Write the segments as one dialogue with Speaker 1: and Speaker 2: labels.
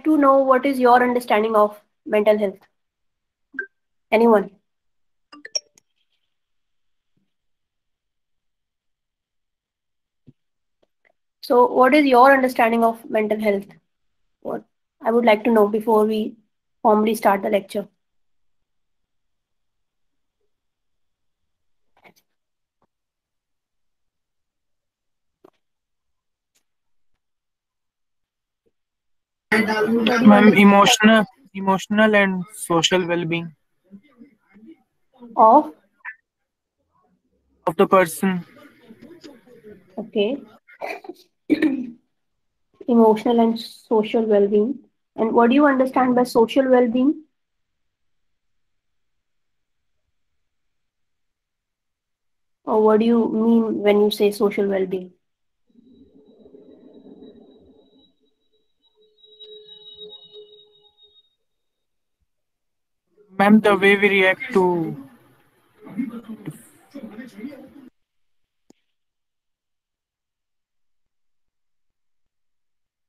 Speaker 1: like to know what is your understanding of mental health. Anyone? So, what is your understanding of mental health? What I would like to know before we formally start the lecture. What do you
Speaker 2: Ma'am,
Speaker 1: understand
Speaker 2: emotional and social well-being
Speaker 1: of?
Speaker 2: of the person.
Speaker 1: Okay, emotional and social well-being. And what do you understand by social well-being? Or what do you mean when you say social well-being?
Speaker 2: Ma'am, the way we react to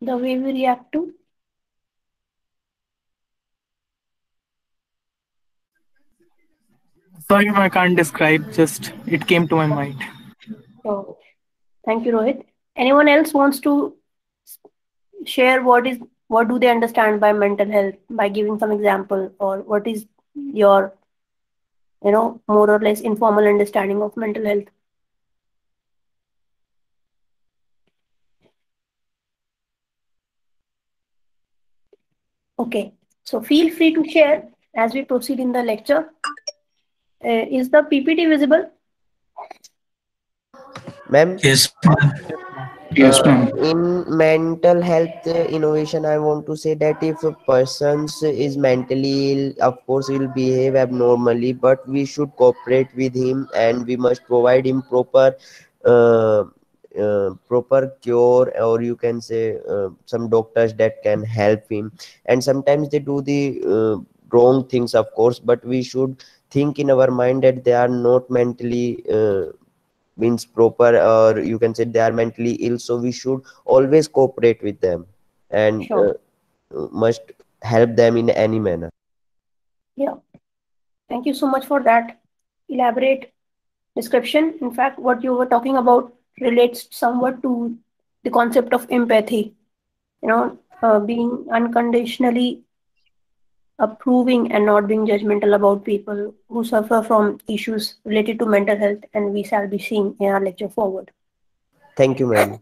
Speaker 1: The way we react to?
Speaker 2: sorry, ma'am, I can't describe. Just it came to my mind.
Speaker 1: So, thank you, Rohit. Anyone else wants to share what do they understand by mental health by giving some example, or what is your more or less informal understanding of mental health? Okay, so feel free to share as we proceed in the lecture. Is the PPT visible?
Speaker 3: Ma'am,
Speaker 4: Yes, ma'am. Yes,
Speaker 3: uh,
Speaker 4: ma'am.
Speaker 3: in mental health innovation, I want to say that if a person is mentally ill, of course he will behave abnormally, but we should cooperate with him and we must provide him uh, proper cure, or you can say some doctors that can help him. And sometimes they do the wrong things, of course, but we should think in our mind that they are not mentally means proper, or you can say they are mentally ill, so we should always cooperate with them and
Speaker 1: Sure.
Speaker 3: must help them in any manner.
Speaker 1: Yeah. Thank you so much for that elaborate description. In fact, what you were talking about relates somewhat to the concept of empathy. Being unconditionally approving and not being judgmental about people who suffer from issues related to mental health, and we shall be seeing in our lecture forward.
Speaker 3: Thank you, ma'am.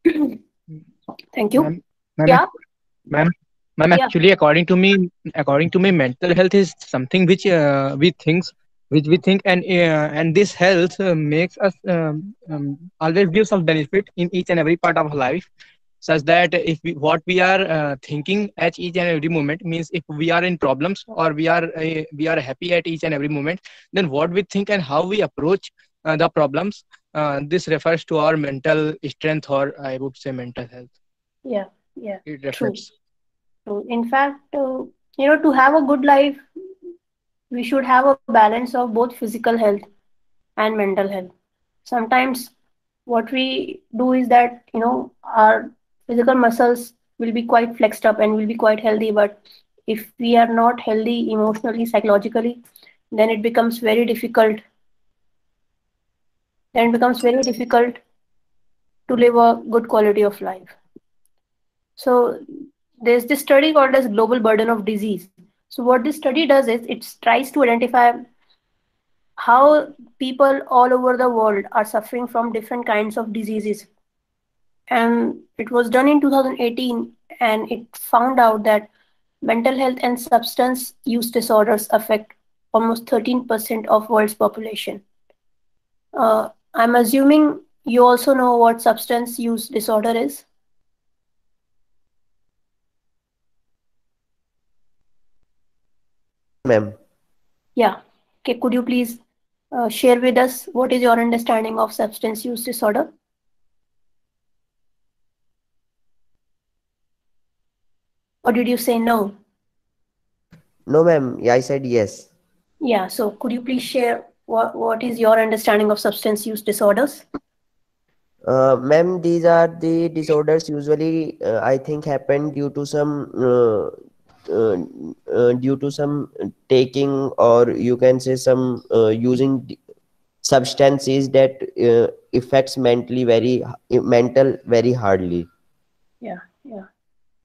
Speaker 1: Thank you.
Speaker 5: Ma'am, ma'am,
Speaker 1: Yeah,
Speaker 5: ma'am, ma'am.
Speaker 1: yeah,
Speaker 5: Actually, according to me, mental health is something which we think, and this health makes us always give some benefit in each and every part of our life, such that if what we are thinking at each and every moment means if we are in problems or we are happy at each and every moment, then what we think and how we approach the problems, this refers to our mental strength, or I would say mental health.
Speaker 1: yeah, yeah.
Speaker 5: It
Speaker 1: True.
Speaker 5: reflects.
Speaker 1: So, in fact, to have a good life, we should have a balance of both physical health and mental health. Sometimes what we do is that, our physical muscles will be quite flexed up and will be quite healthy, but if we are not healthy emotionally, psychologically, then it becomes very difficult. Then it becomes very difficult to live a good quality of life. So there's this study called as global burden of disease. So what this study does is it tries to identify how people all over the world are suffering from different kinds of diseases. And it was done in 2018, and it found out that mental health and substance use disorders affect almost 13% of world's population. I'm assuming you also know what substance use disorder is.
Speaker 3: Yes, ma'am.
Speaker 1: Yeah. Okay, could you please share with us what is your understanding of substance use disorder? Or did you say no?
Speaker 3: No, ma'am, yeah, I said yes.
Speaker 1: Yeah, so could you please share what is your understanding of substance use disorders?
Speaker 3: Ma'am, these are the disorders usually I think happen due to some taking, or you can say some using substances that affects mental very hardly.
Speaker 1: Yeah, yeah,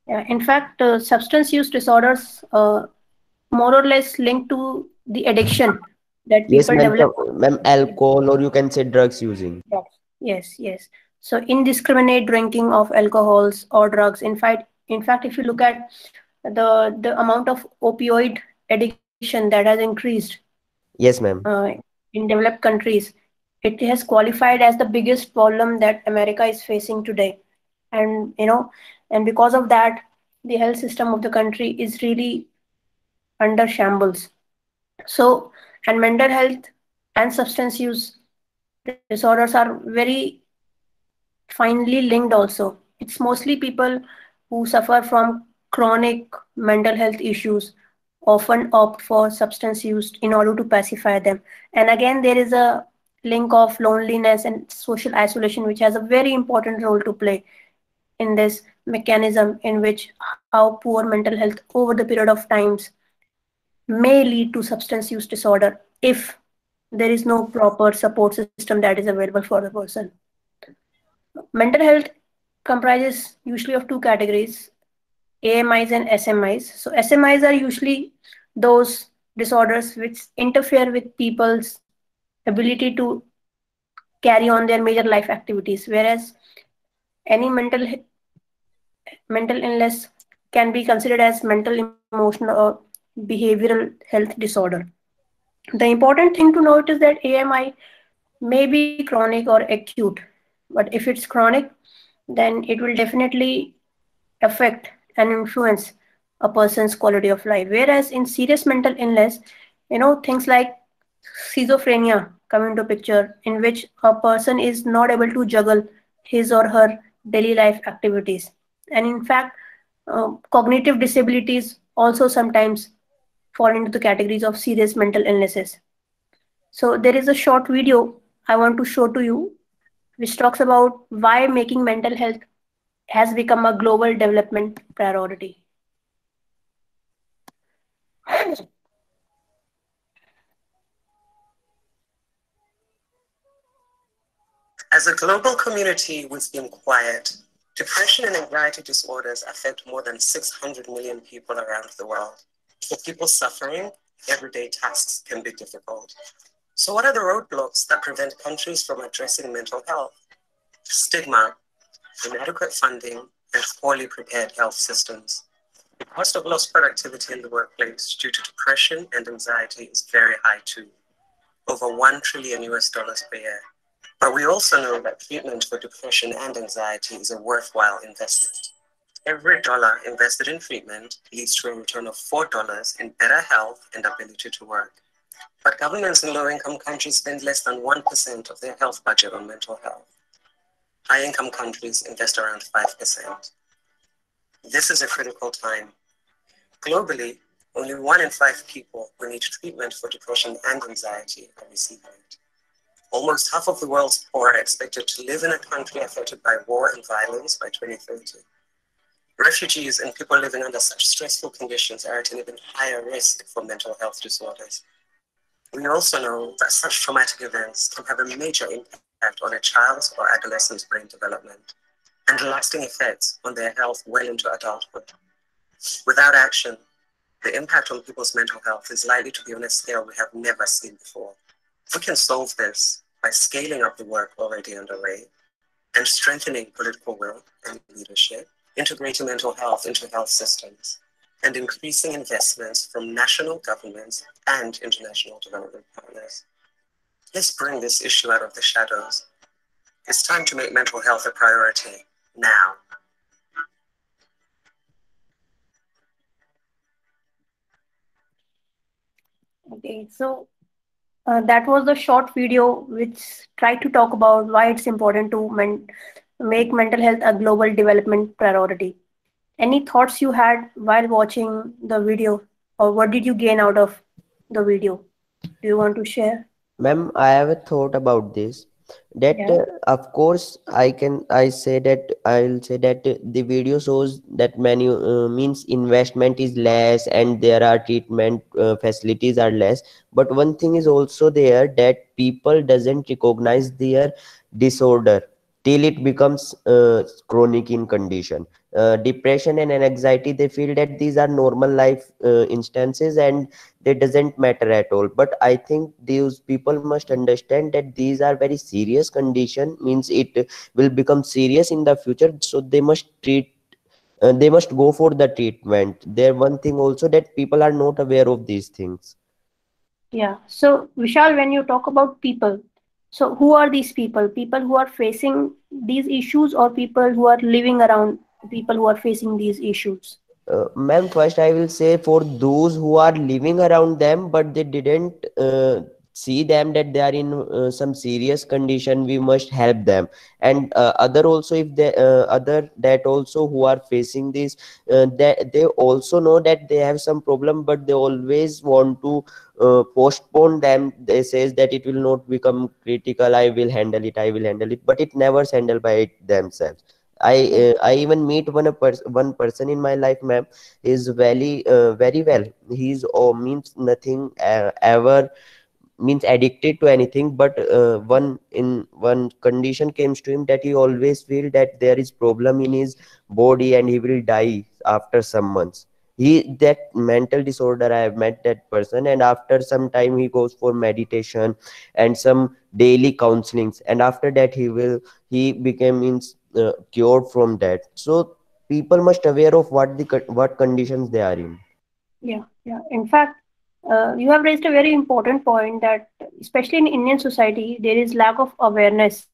Speaker 1: yeah. In fact, substance use disorders more or less linked to the addiction that
Speaker 3: Yes,
Speaker 1: people
Speaker 3: ma'am.
Speaker 1: develop.
Speaker 3: Ma'am, alcohol or you can say drugs using.
Speaker 1: Yes, yes, yes. So indiscriminate drinking of alcohols or drugs. In fact, if you look at the amount of opioid addiction that has increased
Speaker 3: Yes,
Speaker 1: uh,
Speaker 3: ma'am.
Speaker 1: in developed countries, it has qualified as the biggest problem that America is facing today. And and because of that, the health system of the country is really under shambles. So, and mental health and substance use disorders are very finely linked also. It's mostly people who suffer from chronic mental health issues often opt for substance use in order to pacify them. And again, there is a link of loneliness and social isolation, which has a very important role to play in this mechanism in which how poor mental health over the period of times may lead to substance use disorder if there is no proper support system that is available for the person. Mental health comprises usually of two categories, AMIs and SMIs. So SMIs are usually those disorders which interfere with people's ability to carry on their major life activities, whereas any mental illness can be considered as mental, emotional, or behavioral health disorder. The important thing to note is that AMI may be chronic or acute, but if it's chronic, then it will definitely affect and influence a person's quality of life. Whereas in serious mental illness, things like schizophrenia come into picture, in which a person is not able to juggle his or her daily life activities. And in fact, cognitive disabilities also sometimes fall into the categories of serious mental illnesses. So there is a short video I want to show to you, which talks about why making mental health has become a global development priority. As a global community, we've been quiet. Depression and anxiety disorders affect more than 600 million people around the world. For people suffering, everyday tasks can be difficult. So, what are the roadblocks that prevent countries from addressing mental health? Stigma, inadequate funding, and poorly prepared health systems. The cost of lost productivity in the workplace due to depression and anxiety is very high too, over 1 trillion US dollars per year. But we also know that treatment for depression and anxiety is a worthwhile investment. Every dollar invested in treatment leads to a return of $4 in better health and ability to work. But governments in low-income countries spend less than 1% of their health budget on mental health. High-income countries invest around 5%. This is a critical time. Globally, only 1 in 5 people who need treatment for depression and anxiety are receiving it. Almost half of the world's poor are expected to live in a country affected by war and violence by 2030. Refugees and people living under such stressful conditions are at an even higher risk for mental health disorders. We also know that such traumatic events can have a major impact on a child's or adolescent's brain development and lasting effects on their health well into adulthood. Without action, the impact on people's mental health is likely to be on a scale we have never seen before. We can solve this by scaling up the work already underway and strengthening political will and leadership, integrating mental health into health systems, and increasing investments from national governments and international development partners. Let's bring this issue out of the shadows. It's time to make mental health a priority now. Okay, so that was the short video which tried to talk about why it's important to make mental health a global development priority. Any thoughts you had while watching the video, or what did you gain out of the video? Do you want to share?
Speaker 3: Ma'am, I have a thought about this. That
Speaker 1: Yeah.
Speaker 3: of course I'll say that the video shows that many means investment is less and there are treatment facilities are less, but one thing is also there that people doesn't recognize their disorder till it becomes chronic in condition. Depression and anxiety, they feel that these are normal life instances and they doesn't matter at all, but I think these people must understand that these are very serious condition, means it will become serious in the future, so they must treat, they must go for the treatment. There one thing also that people are not aware of these things.
Speaker 1: Yeah. So, Vishal, when you talk about people, so who are these people? People who are facing these issues, or people who are living around people who are facing these issues?
Speaker 3: Ma'am, first I will say for those who are living around them, but they didn't see them that they are in some serious condition, we must help them. And other also, if they other that also who are facing this, they also know that they have some problem, but they always want to postpone them. They says that it will not become critical. I will handle it. I will handle it, but it never handled by it themselves.
Speaker 1: Yeah.
Speaker 3: I even meet one person in my life, ma'am. Is very well. He's means nothing ever means addicted to anything, but one condition comes to him that he always feel that there is problem in his body and he will die after some months. He that mental disorder, I have met that person, and after some time he goes for meditation and some daily counselings, and after that he became means cured from that. So people must aware of what conditions they are in.
Speaker 1: Yeah. Yeah. In fact, you have raised a very important point that, especially in Indian society, there is lack of awareness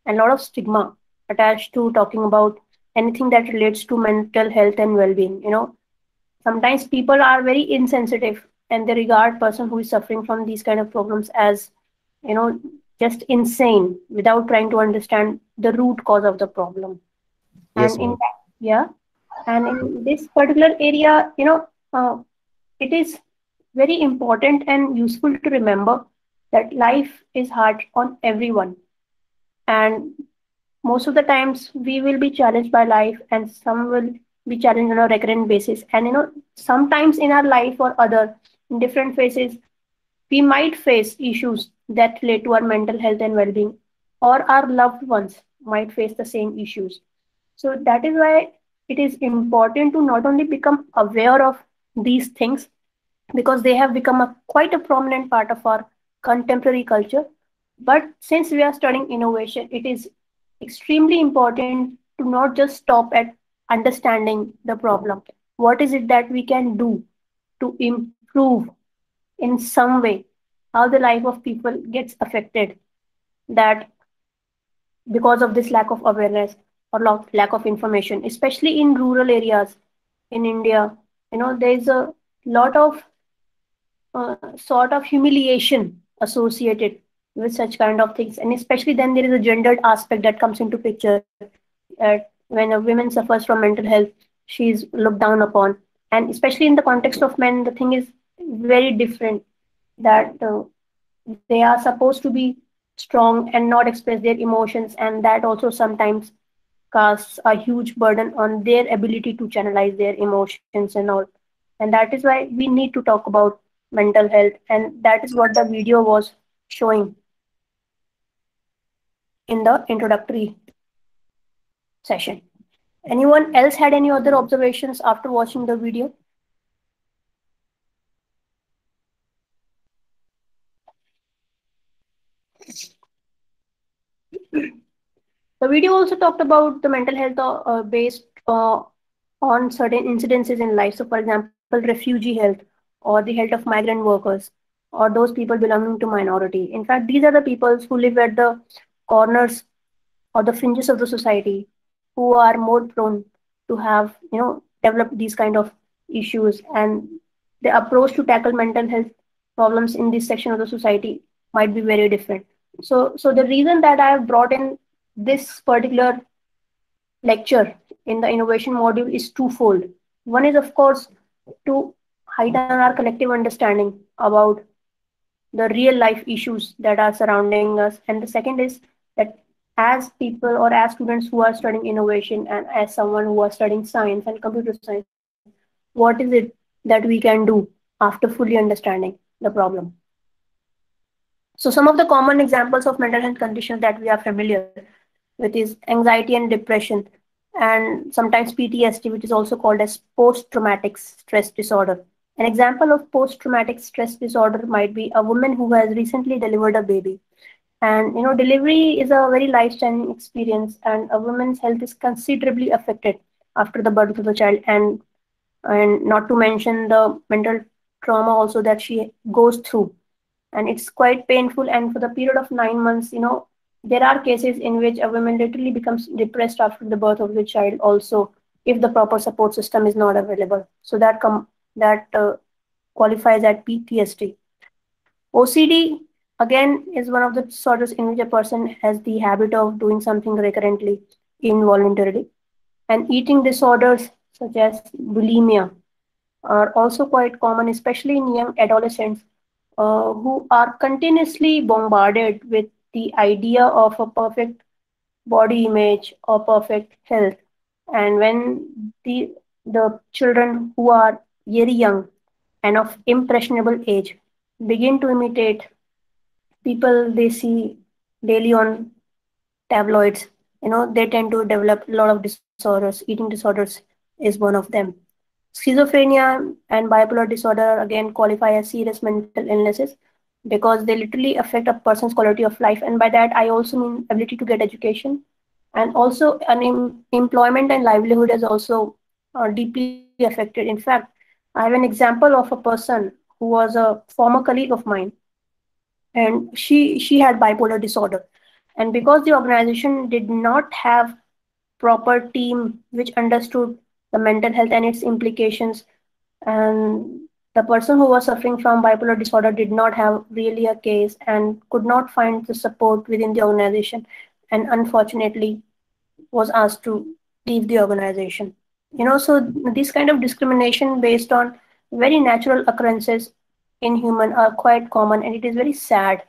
Speaker 1: and a lot of stigma attached to talking about anything that relates to mental health and well-being. Sometimes people are very insensitive and they regard person who is suffering from these kind of problems as, you know, just insane without trying to understand the root cause of the problem.
Speaker 3: Yes,
Speaker 1: And in
Speaker 3: ma'am.
Speaker 1: that, yeah, and in this particular area, it is very important and useful to remember that life is hard on everyone. And most of the times we will be challenged by life, and some will be challenged on a recurrent basis. And sometimes in our life or other, in different phases, we might face issues that relate to our mental health and well-being, or our loved ones might face the same issues. So that is why it is important to not only become aware of these things, because they have become quite a prominent part of our contemporary culture. But since we are studying innovation, it is extremely important to not just stop at understanding the problem. What is it that we can do to improve in some way how the life of people gets affected, that because of this lack of awareness or lack of information, especially in rural areas in India. There is a lot of sort of humiliation associated with such kind of things, and especially then there is a gendered aspect that comes into picture. When a woman suffers from mental health, she is looked down upon, and especially in the context of men, the thing is very different. That they are supposed to be strong and not express their emotions, and that also sometimes casts a huge burden on their ability to channelize their emotions and all. And that is why we need to talk about mental health, and that is what the video was showing in the introductory session. Anyone else had any other observations after watching the video? The video also talked about the mental health based on certain incidences in life. So, for example, refugee health, or the health of migrant workers, or those people belonging to minority. In fact, these are the peoples who live at the corners or the fringes of the society, who are more prone to have, develop these kind of issues, and the approach to tackle mental health problems in this section of the society might be very different. So the reason that I have brought in this particular lecture in the innovation module is twofold. One is, of course, to heighten our collective understanding about the real life issues that are surrounding us, and the second is that as people or as students who are studying innovation and as someone who are studying science and computer science, what is it that we can do after fully understanding the problem? So some of the common examples of mental health conditions that we are familiar with is anxiety and depression, and sometimes PTSD, which is also called as post-traumatic stress disorder. An example of post-traumatic stress disorder might be a woman who has recently delivered a baby. And delivery is a very life-changing experience, and a woman's health is considerably affected after the birth of the child, and not to mention the mental trauma also that she goes through, and it's quite painful. And for the period of 9 months, there are cases in which a woman literally becomes depressed after the birth of the child also, if the proper support system is not available. So that qualifies as PTSD. OCD again is one of the disorders in which a person has the habit of doing something recurrently, involuntarily. And eating disorders such as bulimia are also quite common, especially in young adolescents who are continuously bombarded with the idea of a perfect body image or perfect health. And when the children who are very young and of impressionable age begin to imitate people they see daily on tabloids, they tend to develop a lot of disorders. Eating disorders is one of them. Schizophrenia and bipolar disorder again qualify as serious mental illnesses because they literally affect a person's quality of life. And by that, I also mean ability to get education. And also, employment and livelihood is also deeply affected. In fact, I have an example of a person who was a former colleague of mine, and she had bipolar disorder. And because the organization did not have proper team which understood the mental health and its implications, and the person who was suffering from bipolar disorder did not have really a case and could not find the support within the organization, and unfortunately was asked to leave the organization. So this kind of discrimination based on very natural occurrences in human are quite common, and it is very sad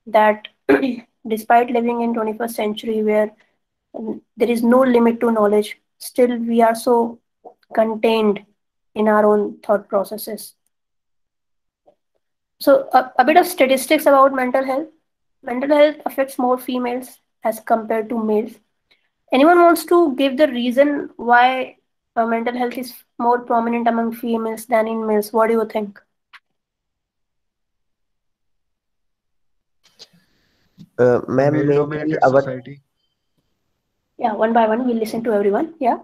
Speaker 1: that despite living in 21st century where there is no limit to knowledge, still we are so contained in our own thought processes. So a bit of statistics about mental health. Mental health affects more females as compared to males. Anyone wants to give the reason why mental health is more prominent among females than in males? What do you think?
Speaker 3: Ma'am,
Speaker 4: Male
Speaker 3: maybe
Speaker 4: dominated
Speaker 3: our
Speaker 4: society.
Speaker 1: Yeah, one by one, we'll listen to everyone. Yeah.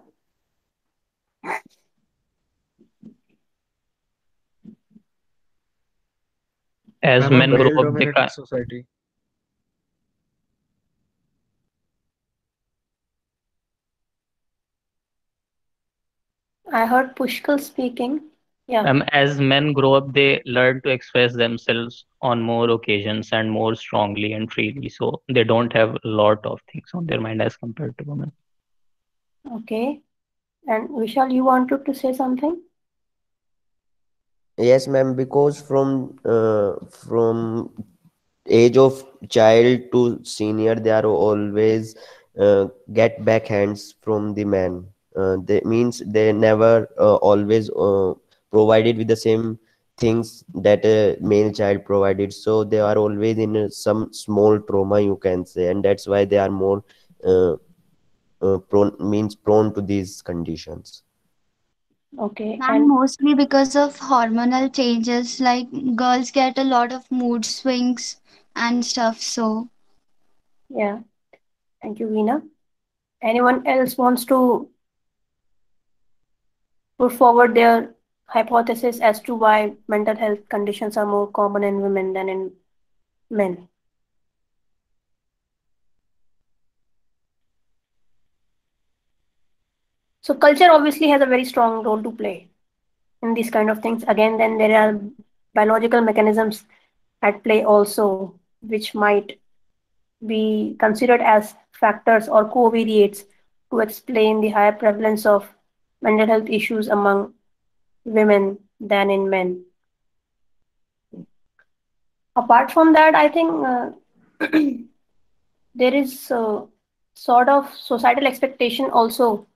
Speaker 6: As
Speaker 4: Ma'am, a
Speaker 6: men grow
Speaker 4: male
Speaker 6: up,
Speaker 4: dominated society.
Speaker 1: I heard Pushkal speaking. Yeah.
Speaker 6: as men grow up, they learn to express themselves on more occasions and more strongly and freely. So they don't have a lot of things on their mind as compared to women.
Speaker 1: Okay. And Vishal, you wanted to say something?
Speaker 3: yes, ma'am, because from age of child to senior, they are always get backhands from the man. They means they never always provided with the same things that a male child provided. So they are always in some small trauma, you can say, and that's why they are more uh, prone to these conditions.
Speaker 1: Okay.
Speaker 7: And
Speaker 1: And
Speaker 7: mostly because of hormonal changes, like girls get a lot of mood swings and stuff. So,
Speaker 1: yeah, thank you, Veena. Anyone else wants to put forward their hypothesis as to why mental health conditions are more common in women than in men? So culture obviously has a very strong role to play in these kind of things. Again, then there are biological mechanisms at play also, which might be considered as factors or covariates to explain the higher prevalence of mental health issues among women than in men. Apart from that, I think there is sort of societal expectation also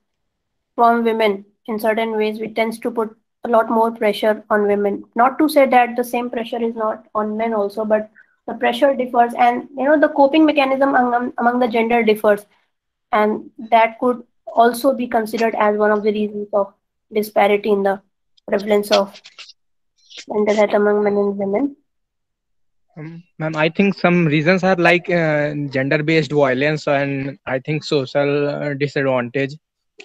Speaker 1: from women in certain ways, which tends to put a lot more pressure on women. Not to say that the same pressure is not on men also, but the pressure differs, and the coping mechanism among the gender differs, and that could also be considered as one of the reasons of disparity in the prevalence of mental health among men and women.
Speaker 5: Ma'am, I think some reasons are like gender-based violence and I think social disadvantage.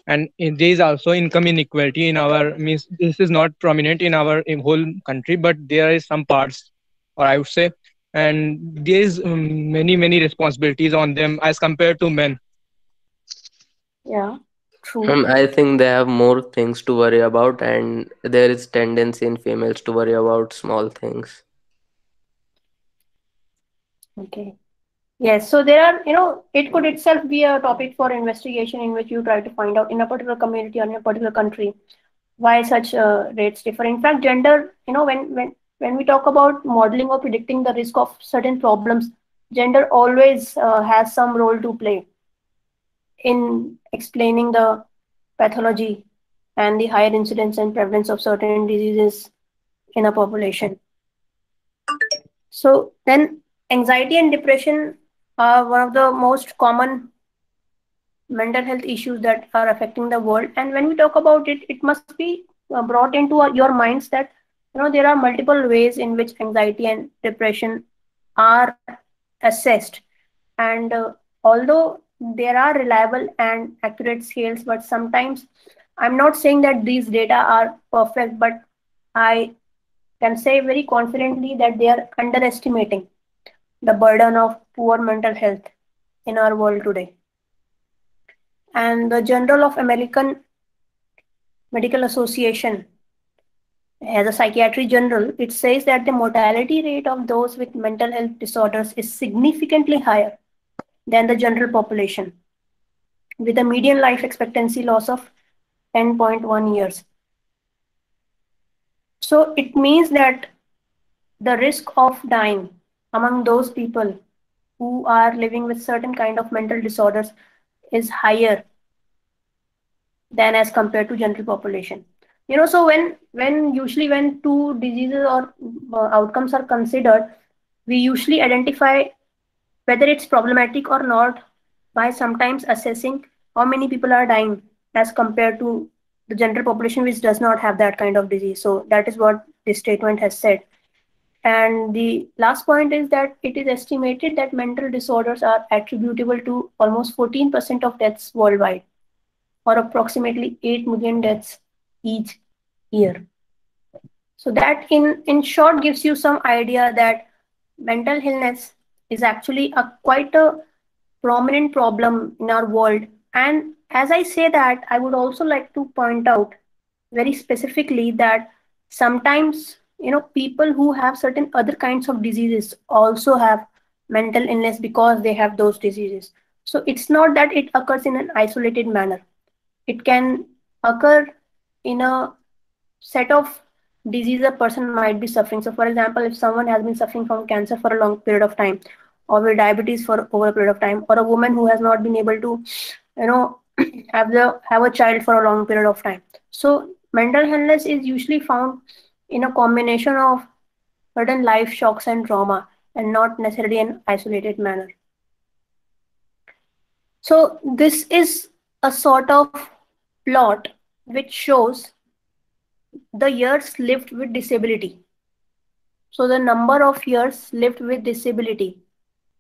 Speaker 5: And there is also income inequality in our means this is not prominent in our whole country, but there is some parts, or I would say, and there is many responsibilities on them as compared to men.
Speaker 1: Yeah, true.
Speaker 3: I think they have more things to worry about, and there is tendency in females to worry about small things.
Speaker 1: Okay. Yes, so there are, it could itself be a topic for investigation in which you try to find out in a particular community or in a particular country why such rates differ. In fact, gender, when we talk about modeling or predicting the risk of certain problems, gender always has some role to play in explaining the pathology and the higher incidence and prevalence of certain diseases in a population. So then, anxiety and depression are one of the most common mental health issues that are affecting the world. And when we talk about it, it must be brought into your minds that there are multiple ways in which anxiety and depression are assessed. And although there are reliable and accurate scales, but sometimes I'm not saying that these data are perfect, but I can say very confidently that they are underestimating the burden of poor mental health in our world today. And the Journal of American Medical Association, as a psychiatry journal, it says that the mortality rate of those with mental health disorders is significantly higher than the general population, with a median life expectancy loss of 10.1 years. So it means that the risk of dying among those people who are living with certain kind of mental disorders is higher than as compared to general population. So when usually when two diseases or outcomes are considered, we usually identify whether it's problematic or not by sometimes assessing how many people are dying as compared to the general population which does not have that kind of disease. So that is what this statement has said. And the last point is that it is estimated that mental disorders are attributable to almost 14% of deaths worldwide, or approximately 8 million deaths each year. So that in short gives you some idea that mental illness is actually a quite a prominent problem in our world. And as I say that, I would also like to point out very specifically that sometimes people who have certain other kinds of diseases also have mental illness because they have those diseases. So it's not that it occurs in an isolated manner. It can occur in a set of disease a person might be suffering. So, for example, if someone has been suffering from cancer for a long period of time, or with diabetes for over a period of time, or a woman who has not been able to, have a child for a long period of time. So, mental illness is usually found in a combination of certain life shocks and trauma, and not necessarily an isolated manner. So, this is a sort of plot which shows the years lived with disability. So the number of years lived with disability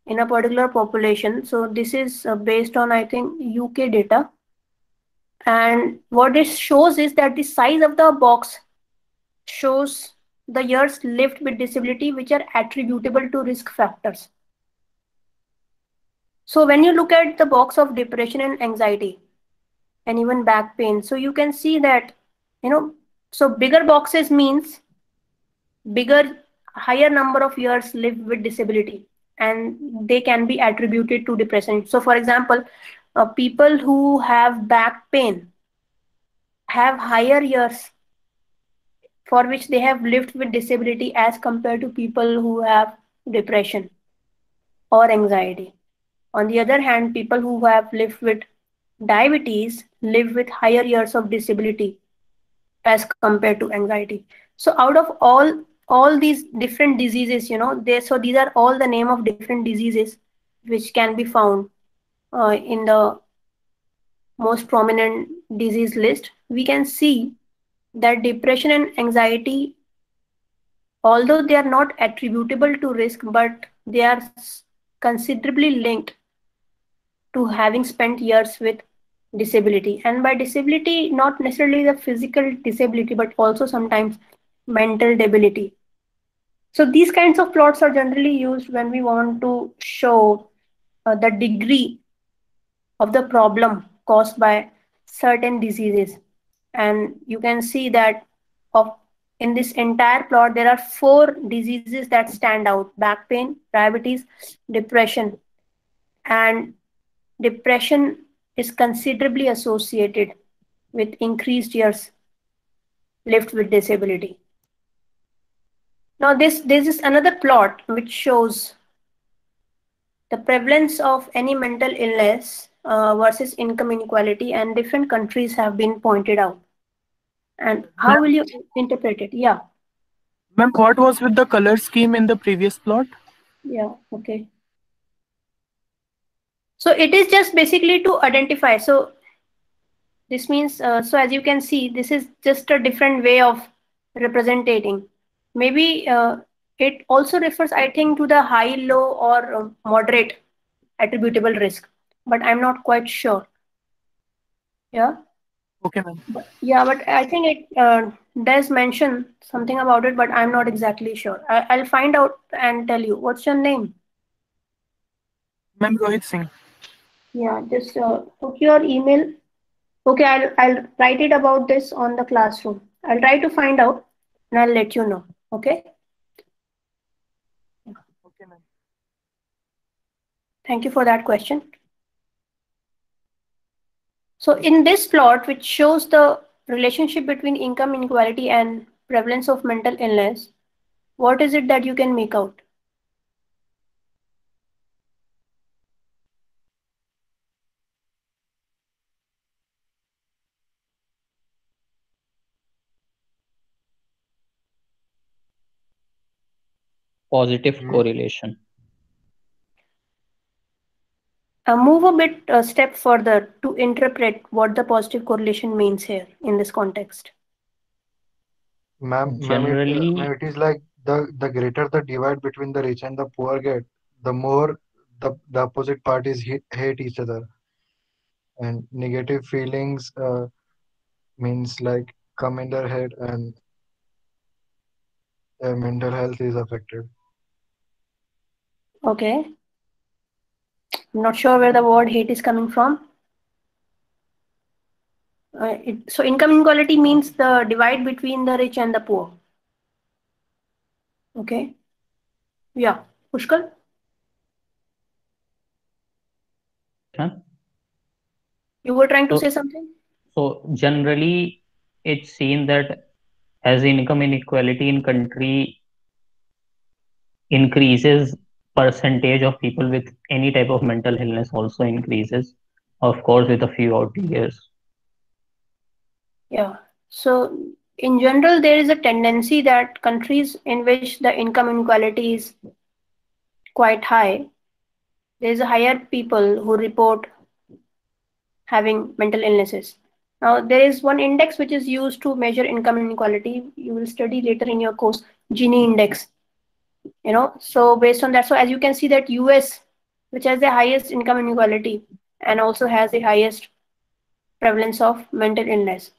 Speaker 1: in a particular population. So this is based on, I think, UK data. And what it shows is that the size of the box shows the years lived with disability which are attributable to risk factors. So when you look at the box of depression and anxiety and even back pain, so you can see that, so bigger boxes means bigger, higher number of years lived with disability, and they can be attributed to depression. So for example, people who have back pain have higher years for which they have lived with disability as compared to people who have depression or anxiety. On the other hand, people who have lived with diabetes live with higher years of disability as compared to anxiety. So out of all these different diseases, these are all the name of different diseases which can be found in the most prominent disease list. We can see that depression and anxiety, although they are not attributable to risk, but they are considerably linked to having spent years with disability. And by disability, not necessarily the physical disability, but also sometimes mental debility. So these kinds of plots are generally used when we want to show the degree of the problem caused by certain diseases. And you can see that of in this entire plot, there are four diseases that stand out: back pain, diabetes, depression. And depression is considerably associated with increased years lived with disability. Now, this is another plot which shows the prevalence of any mental illness versus income inequality, and different countries have been pointed out. And how will you interpret it? Yeah,
Speaker 2: Ma'am, what was with the color scheme in the previous plot?
Speaker 1: yeah, okay. So it is just basically to identify. So this means, so as you can see, this is just a different way of representing. Maybe it also refers, I think, to the high, low, or moderate attributable risk, but I'm not quite sure. Yeah.
Speaker 2: Okay, ma'am.
Speaker 1: Yeah, but I think it does mention something about it, but I'm not exactly sure. I'll find out and tell you. What's your name?
Speaker 2: Ma'am, Rohit Singh.
Speaker 1: Yeah, just put your email. Okay, I'll write it about this on the classroom. I'll try to find out and I'll let you know. Okay.
Speaker 2: Okay, ma'am.
Speaker 1: Thank you for that question. So in this plot, which shows the relationship between income inequality and prevalence of mental illness, what is it that you can make out?
Speaker 6: Positive correlation.
Speaker 1: Move a bit step further to interpret what the positive correlation means here in this context.
Speaker 6: Generally,
Speaker 4: Ma'am, it is like the greater the divide between the rich and the poor get, the more the opposite parties hate each other, and negative feelings means like come in their head, and their mental health is affected.
Speaker 1: Okay. I'm not sure where the word hate is coming from. So income inequality means the divide between the rich and the poor. Okay. Yeah. Pushkal?
Speaker 6: huh?
Speaker 1: You were trying to say
Speaker 6: So,
Speaker 1: something?
Speaker 6: so generally, it's seen that as income inequality in country increases, percentage of people with any type of mental illness also increases, of course, with a few outliers.
Speaker 1: Yeah. So in general, there is a tendency that countries in which the income inequality is quite high, there is a higher people who report having mental illnesses. Now, there is one index which is used to measure income inequality. You will study later in your course, Gini index. So based on that, so as you can see that US, which has the highest income inequality and also has the highest prevalence of mental illness,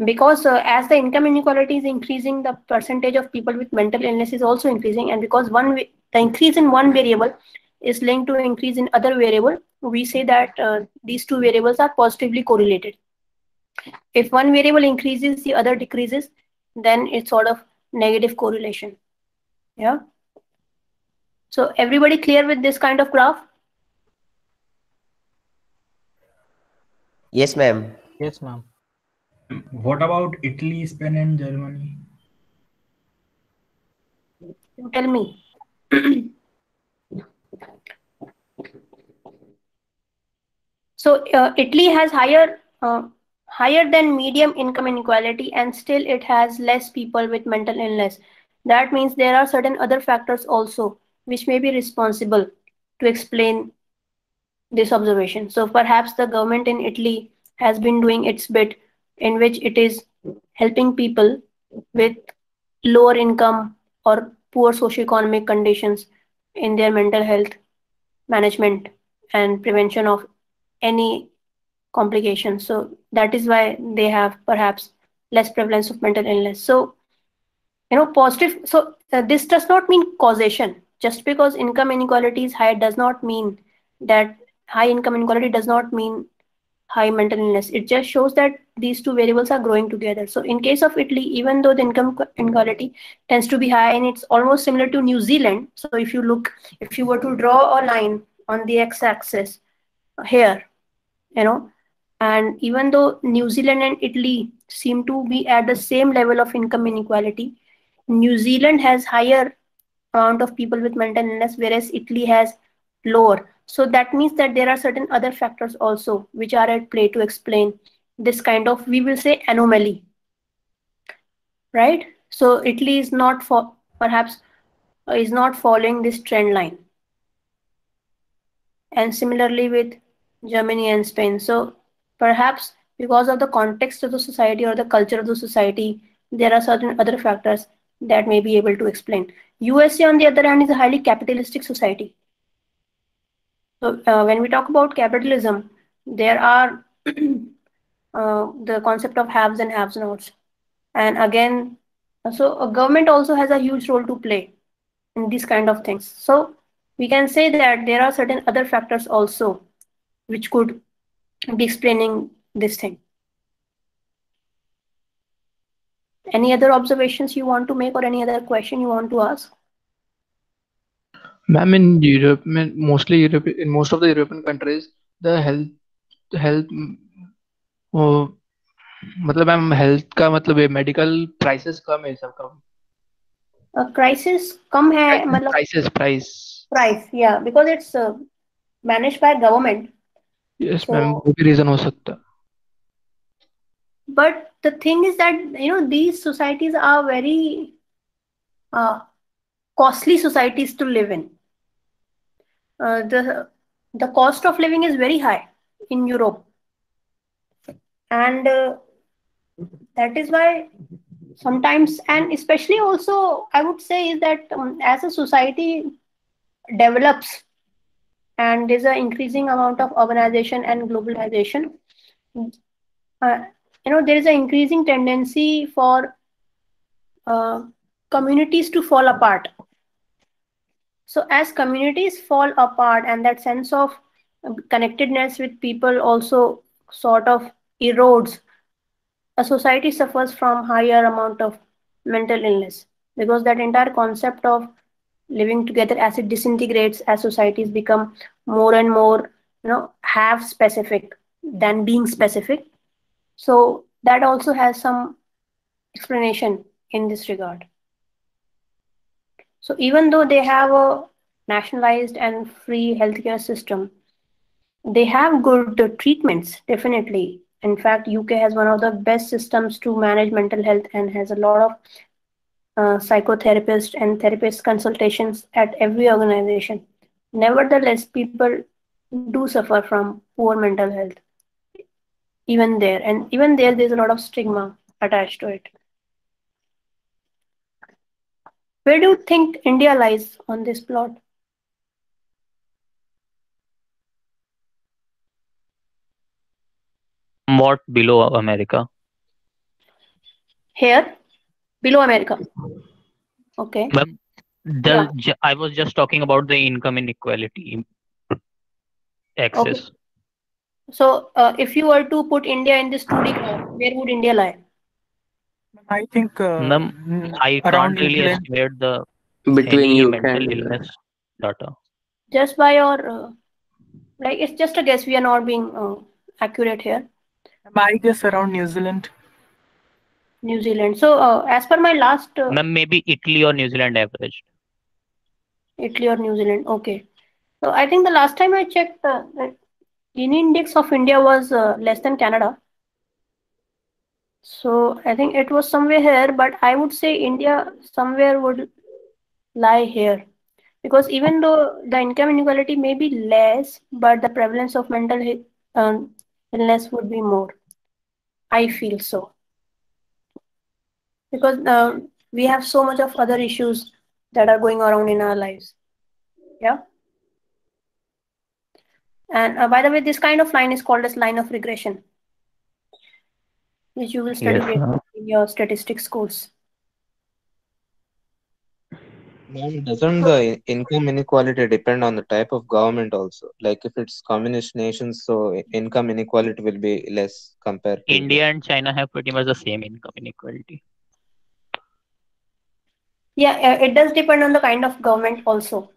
Speaker 1: because as the income inequality is increasing, the percentage of people with mental illness is also increasing, and because the increase in one variable is linked to increase in other variable, we say that these two variables are positively correlated. If one variable increases, the other decreases, then it's sort of negative correlation. Yeah. So everybody clear with this kind of graph?
Speaker 3: Yes, ma'am.
Speaker 2: Yes, ma'am.
Speaker 8: What about Italy, Spain, and Germany?
Speaker 1: You tell me. So Italy has higher than medium income inequality, and still it has less people with mental illness. That means there are certain other factors also which may be responsible to explain this observation. So perhaps the government in Italy has been doing its bit, in which it is helping people with lower income or poor socioeconomic conditions in their mental health management and prevention of any complications. So that is why they have perhaps less prevalence of mental illness. So, positive. So this does not mean causation. Just because income inequality is high does not mean that high income inequality does not mean high mental illness. It just shows that these two variables are growing together. So in case of Italy, even though the income inequality tends to be high and it's almost similar to New Zealand. So if you were to draw a line on the x-axis here, you know, and even though New Zealand and Italy seem to be at the same level of income inequality, New Zealand has higher amount of people with mental illness, whereas Italy has lower. So that means that there are certain other factors also which are at play to explain this kind of, we will say, anomaly, right? So Italy is not for perhaps is not following this trend line, and similarly with Germany and Spain. So perhaps because of the context of the society or the culture of the society, there are certain other factors that may be able to explain. USA, on the other hand, is a highly capitalistic society. So when we talk about capitalism, there are the concept of haves and have-nots, and again, so a government also has a huge role to play in these kind of things. So we can say that there are certain other factors also which could be explaining this thing. Any other observations you want to make or any other question you want to ask?
Speaker 5: Ma'am, in Europe, mostly Europe, in most of the European countries, the health मतलब ma'am health का मतलब ये medical prices कम है सबका
Speaker 1: crisis कम है मतलब price या because it's managed by government.
Speaker 5: Yes ma'am, वो भी रीजन हो सकता है.
Speaker 1: But the thing is that these societies are very costly societies to live in. The cost of living is very high in Europe, and that is why sometimes, and especially also, I would say is that as a society develops and there's an increasing amount of urbanization and globalization, there is an increasing tendency for communities to fall apart. So as communities fall apart and that sense of connectedness with people also sort of erodes, a society suffers from higher amount of mental illness, because that entire concept of living together, as it disintegrates, as societies become more and more have specific than being specific. So that also has some explanation in this regard. So even though they have a nationalized and free healthcare system, they have good treatments, definitely. In fact, UK has one of the best systems to manage mental health and has a lot of psychotherapists and therapist consultations at every organization. Nevertheless, people do suffer from poor mental health. Even there, there's a lot of stigma attached to it. Where do you think India lies on this plot?
Speaker 6: Somewhat below America.
Speaker 1: Here? Below America. Okay.
Speaker 6: I was just talking about the income inequality axis.
Speaker 1: Okay. So if you were to put India in this 2D graph, where would India lie?
Speaker 2: I think
Speaker 6: I can't really estimate the
Speaker 3: between
Speaker 6: mental illness data.
Speaker 1: Just by your it's just a guess. We are not being accurate here.
Speaker 2: I guess around New Zealand.
Speaker 1: New Zealand. So as per my last
Speaker 6: maybe Italy or New Zealand averaged.
Speaker 1: Italy or New Zealand. Okay. So I think the last time I checked, Gini index of India was less than Canada. So I think it was somewhere here, but I would say India somewhere would lie here. Because even though the income inequality may be less, but the prevalence of illness would be more. I feel so. Because we have so much of other issues that are going around in our lives. Yeah. And by the way, this kind of line is called as line of regression, which you will study
Speaker 6: Yes,
Speaker 1: later
Speaker 6: ma'am.
Speaker 1: in your statistics course.
Speaker 9: Ma'am, doesn't the income inequality depend on the type of government also? Like if it's communist nations, so income inequality will be less compared to the.
Speaker 6: India and China have pretty much the same income inequality.
Speaker 1: Yeah, it does depend on the kind of government also.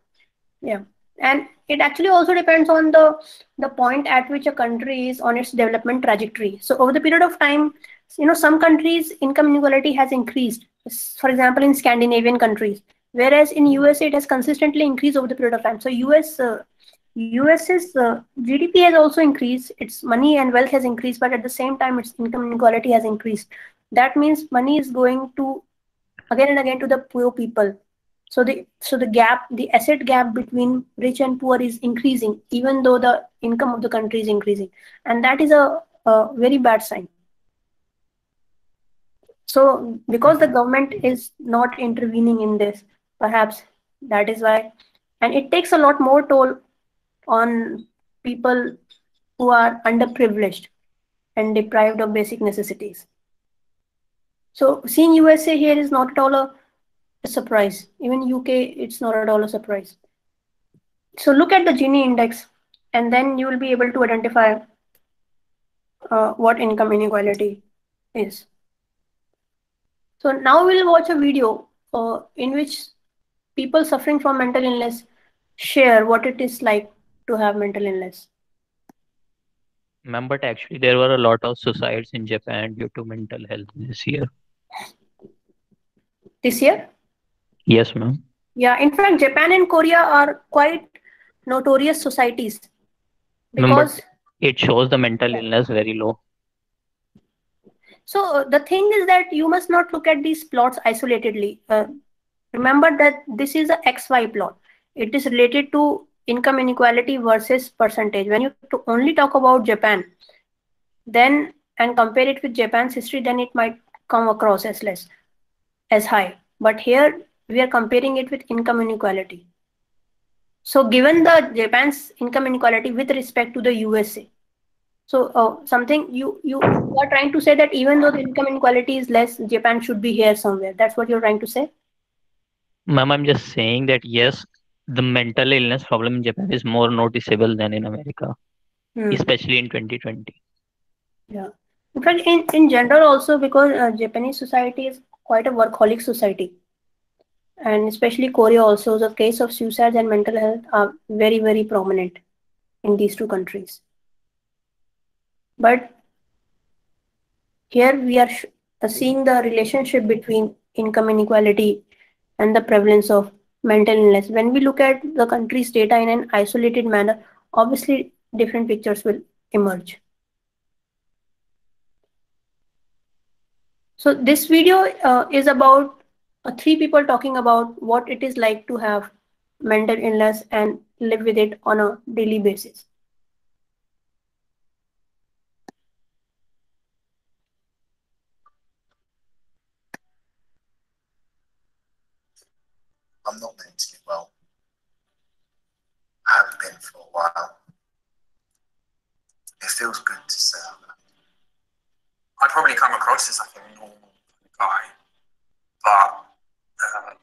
Speaker 1: Yeah, and it actually also depends on the point at which a country is on its development trajectory. So over the period of time, some countries income inequality has increased. For example, in Scandinavian countries, whereas in USA it has consistently increased over the period of time. So US's GDP has also increased, its money and wealth has increased, but at the same time its income inequality has increased. That means money is going to again and again to the poor people. So the asset gap between rich and poor is increasing, even though the income of the country is increasing, and that is a very bad sign. So because the government is not intervening in this, perhaps that is why, and it takes a lot more toll on people who are underprivileged and deprived of basic necessities. So seeing USA here is not at all a surprise. Even UK, it's not at all a surprise. So look at the Gini index, and then you will be able to identify what income inequality is. So now we'll watch a video in which people suffering from mental illness share what it is like to have mental illness.
Speaker 6: Ma'am, but actually there were a lot of suicides in Japan due to mental health this year.
Speaker 1: This year?
Speaker 6: Yes, ma'am.
Speaker 1: Yeah, in fact, Japan and Korea are quite notorious societies
Speaker 6: Ma'am, but
Speaker 1: because
Speaker 6: it shows the mental illness very low.
Speaker 1: so the thing is that you must not look at these plots isolatedly. Remember that this is a XY plot. It is related to income inequality versus percentage. When you only talk about Japan, then and compare it with Japan's history, then it might come across as less, as high. But here we are comparing it with income inequality. So given the Japan's income inequality with respect to the USA, so something you are trying to say that even though the income inequality is less, Japan should be here somewhere. That's what you're trying to say?
Speaker 6: Ma'am, I'm just saying that yes, the mental illness problem in Japan is more noticeable than in America, especially in 2020.
Speaker 1: Yeah. In fact, in general also because Japanese society is quite a workaholic society. And especially Korea also, the case of suicides and mental health are very, very prominent in these two countries. But here we are seeing the relationship between income inequality and the prevalence of mental illness. When we look at the country's data in an isolated manner, obviously different pictures will emerge. So this video is about three people talking about what it is like to have mental illness and live with it on a daily basis.
Speaker 10: I'm not mentally well. I haven't been for a while. It feels good to say that. I'd probably come across as like a normal guy, but the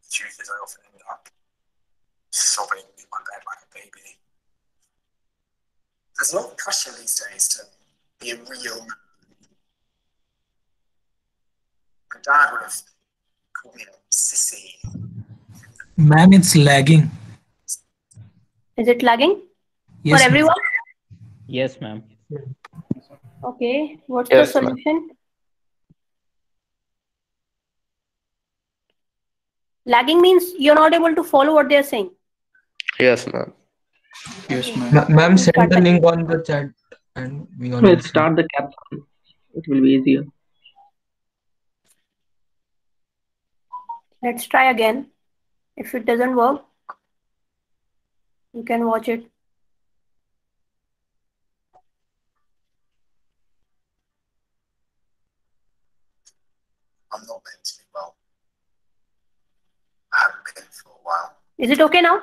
Speaker 10: truth is I often end up sobbing in my bed like a baby. There's a lot of pressure these days to be a real man. My dad would have called me a sissy.
Speaker 8: Ma'am, it's lagging.
Speaker 1: Is it lagging
Speaker 8: Yes,
Speaker 1: for everyone?
Speaker 6: Yes, ma'am.
Speaker 1: Okay, what's
Speaker 9: Yes,
Speaker 1: the
Speaker 9: ma'am.
Speaker 1: solution? Lagging means you're not able to follow what they're saying.
Speaker 9: Yes, ma'am.
Speaker 11: Yes,
Speaker 1: Okay,
Speaker 11: ma'am.
Speaker 12: Ma'am,
Speaker 1: we'll
Speaker 12: send
Speaker 1: start
Speaker 12: the
Speaker 1: the
Speaker 12: link
Speaker 1: game.
Speaker 12: on the chat and we all
Speaker 13: We'll
Speaker 12: will see.
Speaker 13: start the caption. It will be easier.
Speaker 1: Let's try again. If it doesn't work, you can watch it.
Speaker 10: I'm not mentally well. I haven't been for a while.
Speaker 1: Is it okay now?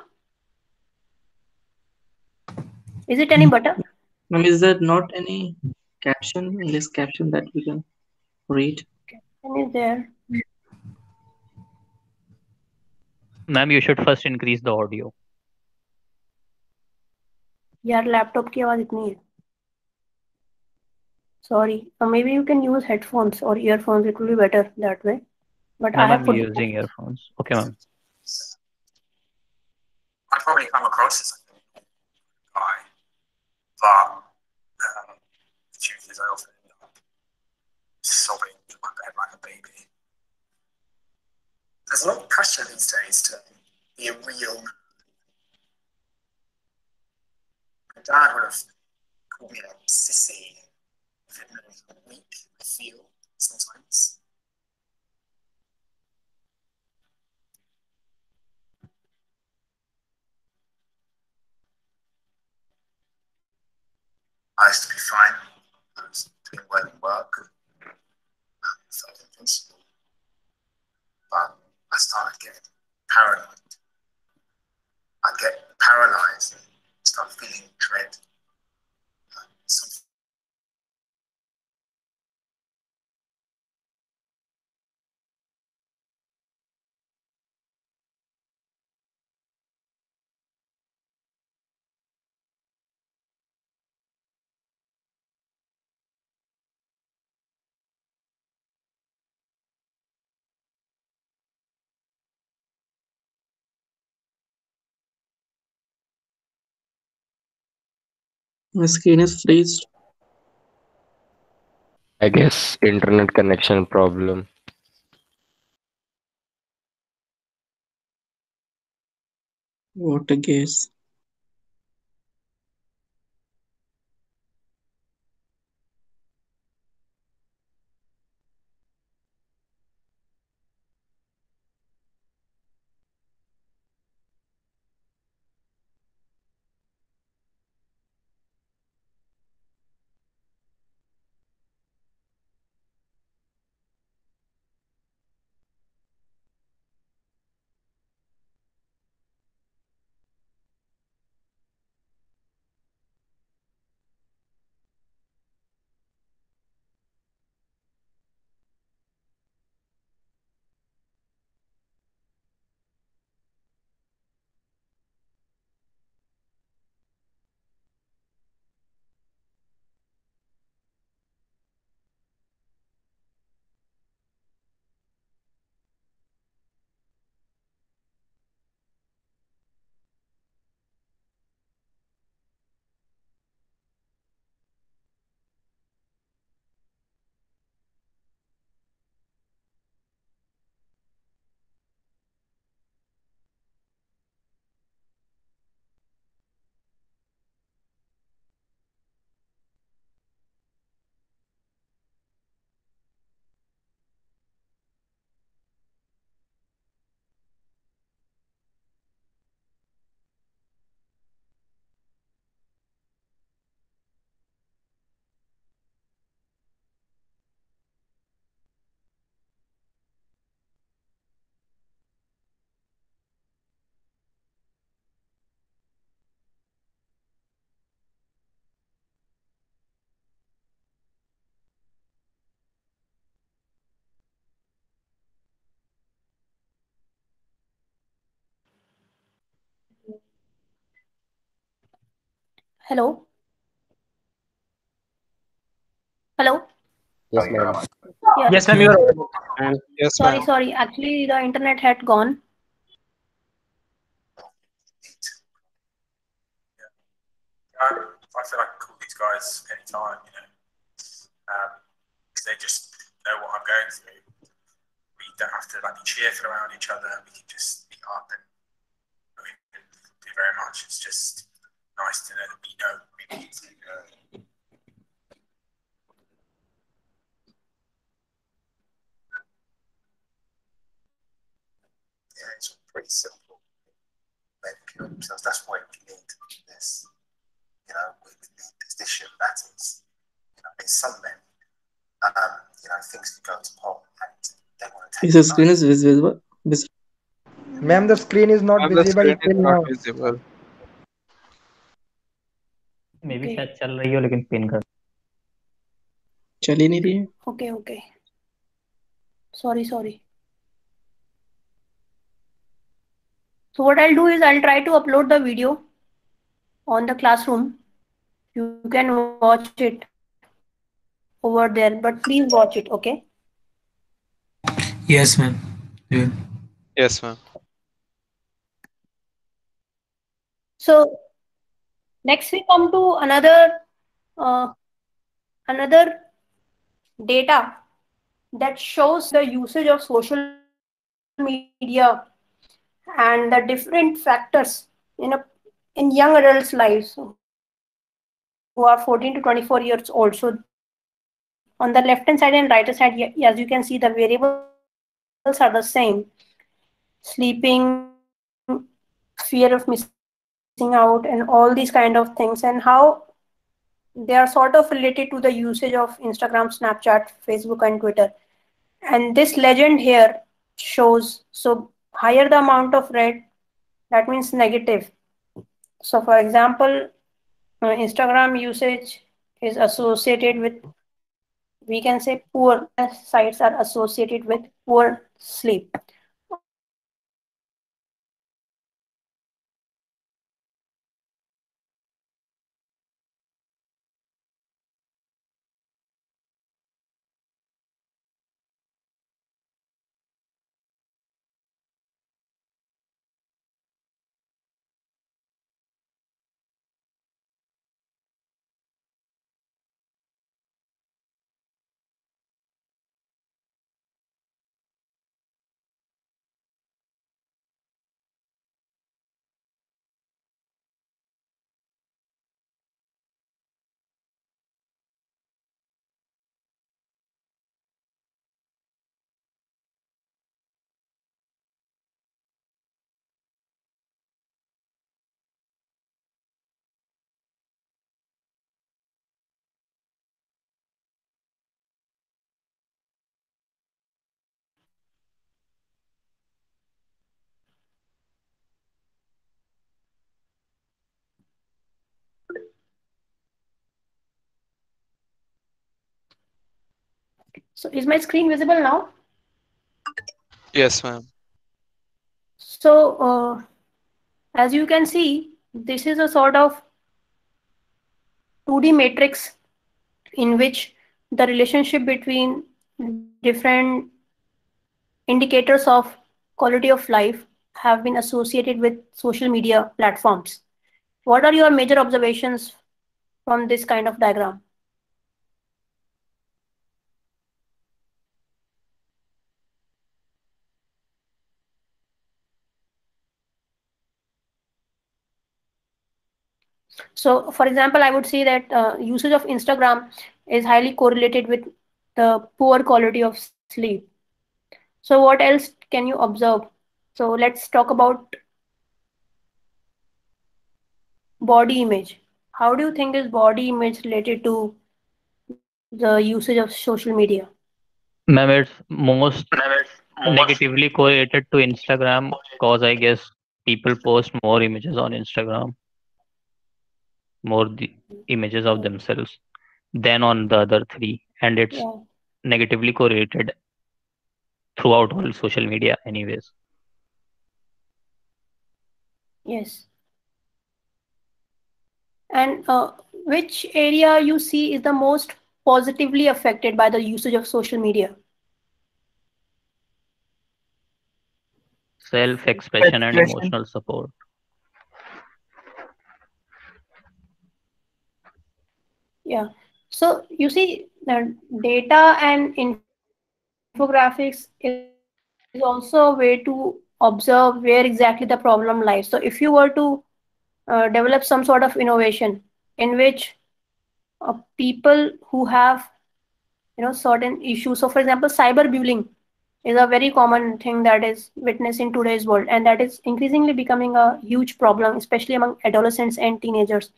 Speaker 1: Is it any better?
Speaker 13: Ma'am, is there not any caption, English caption that we can read?
Speaker 1: Caption is there.
Speaker 6: Ma'am, you should first increase the audio.
Speaker 1: यार laptop की आवाज इतनी है. Sorry. Maybe you can use headphones or earphones. It will be better that way. But I
Speaker 6: Ma'am,
Speaker 1: have
Speaker 6: I'm
Speaker 1: put.
Speaker 6: using earphones. Okay, ma'am.
Speaker 10: I probably come across as a guy, but the truth is I often end up sobbing in my bed like a baby. There's a lot of pressure these days to be a real. My dad would have called me a sissy if it known how weak I feel sometimes. I used to be fine. I was doing well at work. I felt invincible. But I started getting paranoid. I'd get paralyzed and start feeling dread. Something
Speaker 13: My screen is freezed.
Speaker 3: I guess internet connection problem.
Speaker 13: What a guess.
Speaker 1: Hello. Hello.
Speaker 3: Yes, ma'am.
Speaker 1: Yeah.
Speaker 5: Yes, ma'am, you are audible.
Speaker 12: Yes,
Speaker 1: Sorry,
Speaker 12: ma'am.
Speaker 1: sorry. Actually, the internet had gone.
Speaker 10: I feel like I can call these guys anytime, because they just know what I'm going through. We don't have to be cheerful around each other. We can just meet up and do very much. It's just nice to know that we know we need to. Yeah, it's pretty simple. Men kill themselves. That's why we need this. We need this shit matters. In some men, things can go to pot and they want to take
Speaker 13: Is the screen is visible?
Speaker 11: Ma'am, the screen is not
Speaker 9: Ma'am, the
Speaker 11: visible
Speaker 9: screen is
Speaker 11: till
Speaker 9: not
Speaker 11: now.
Speaker 9: visible.
Speaker 6: maybe
Speaker 1: Okay.
Speaker 6: शायद चल रही हो लेकिन pin कर
Speaker 13: चल ही नहीं रही है.
Speaker 1: Okay. Sorry. So what I'll do is I'll try to upload the video on the classroom. You can watch it over there, but please watch it, okay?
Speaker 8: Yes, ma'am. Yeah.
Speaker 9: Yes, ma'am.
Speaker 1: So next we come to another data that shows the usage of social media and the different factors in young adults' lives who are 14 to 24 years old. So on the left hand side and right hand side, as you can see, the variables are the same: sleeping, fear of missing out, and all these kind of things, and how they are sort of related to the usage of Instagram, Snapchat, Facebook, and Twitter. And this legend here shows, so higher the amount of red, that means negative. So for example, Instagram usage is associated with, we can say, poor sites are associated with poor sleep. On the right hand side, so is my screen visible now?
Speaker 9: Yes, ma'am.
Speaker 1: So as you can see, this is a sort of 2D matrix in which the relationship between different indicators of quality of life have been associated with social media platforms. What are your major observations from this kind of diagram? So for example, I would say that usage of Instagram is highly correlated with the poor quality of sleep. So what else can you observe? So let's talk about body image. How do you think is body image related to the usage of social media?
Speaker 6: Ma'am, it's most negatively correlated to Instagram because I guess people post more images on Instagram, more the images of themselves than on the other three, and it's
Speaker 1: Yeah.
Speaker 6: negatively correlated throughout all social media anyways.
Speaker 1: Yes. And which area you see is the most positively affected by the usage of social media?
Speaker 6: Self-expression and
Speaker 2: Expression.
Speaker 6: emotional support.
Speaker 1: Yeah. So you see, the data and infographics is also a way to observe where exactly the problem lies. So if you were to develop some sort of innovation in which people who have certain issues. So, for example, cyberbullying is a very common thing that is witnessed in today's world, and that is increasingly becoming a huge problem, especially among adolescents and teenagers.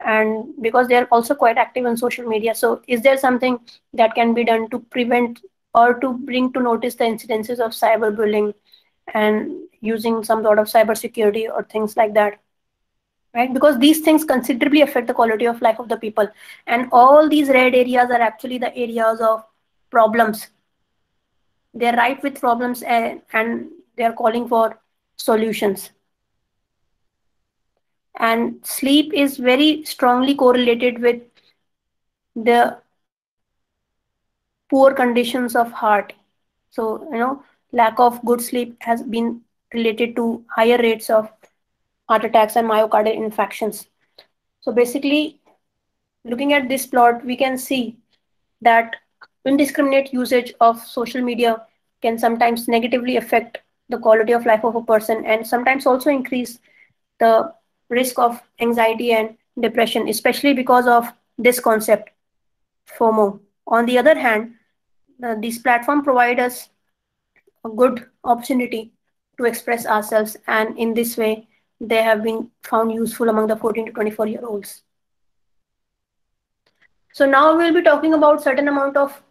Speaker 1: And because they are also quite active on social media, so is there something that can be done to prevent or to bring to notice the incidences of cyberbullying and using some sort of cybersecurity or things like that? Right, because these things considerably affect the quality of life of the people, and all these red areas are actually the areas of problems. They're ripe with problems, and they're calling for solutions. And sleep is very strongly correlated with the poor conditions of heart. So, lack of good sleep has been related to higher rates of heart attacks and myocardial infarctions. So basically, looking at this plot, we can see that indiscriminate usage of social media can sometimes negatively affect the quality of life of a person, and sometimes also increase the risk of anxiety and depression, especially because of this concept, FOMO. On the other hand, these platforms provide us a good opportunity to express ourselves, and in this way, they have been found useful among the 14 to 24-year-olds. So now we'll be talking about certain amount of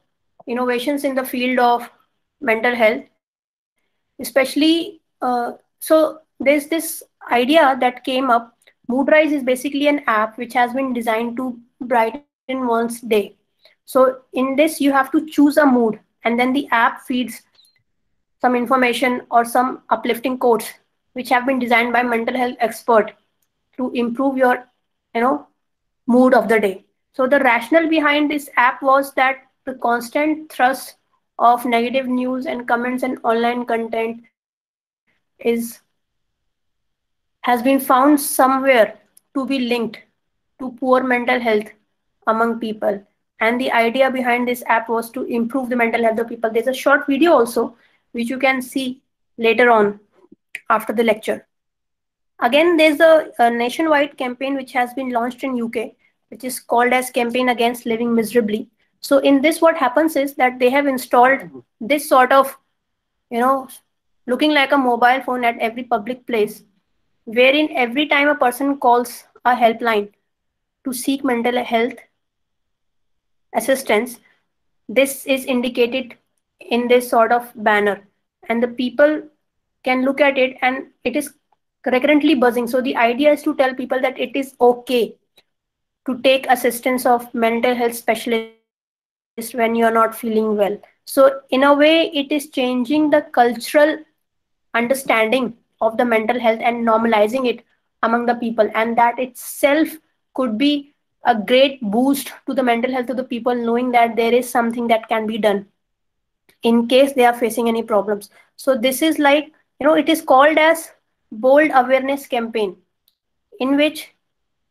Speaker 1: innovations in the field of mental health, especially so there's this idea that came up. Moodrise is basically an app which has been designed to brighten one's day. So in this, you have to choose a mood, and then the app feeds some information or some uplifting quotes which have been designed by mental health expert to improve your you know mood of the day. So the rationale behind this app was that the constant thrust of negative news and comments and online content is has been found somewhere to be linked to poor mental health among people. And the idea behind this app was to improve the mental health of people. There's a short video also which you can see later on after the lecture. Again, there's a nationwide campaign which has been launched in UK, which is called as Campaign Against Living Miserably. So in this, what happens is that they have installed this sort of, you know, looking like a mobile phone at every public place, wherein every time a person calls a helpline to seek mental health assistance, this is indicated in this sort of banner, and the people can look at it, and it is recurrently buzzing. So the idea is to tell people that it is okay to take assistance of mental health specialist when you are not feeling well. So in a way, it is changing the cultural understanding of the mental health and normalizing it among the people, and that itself could be a great boost to the mental health of the people, knowing that there is something that can be done in case they are facing any problems. So this is like, it is called as bold awareness campaign, in which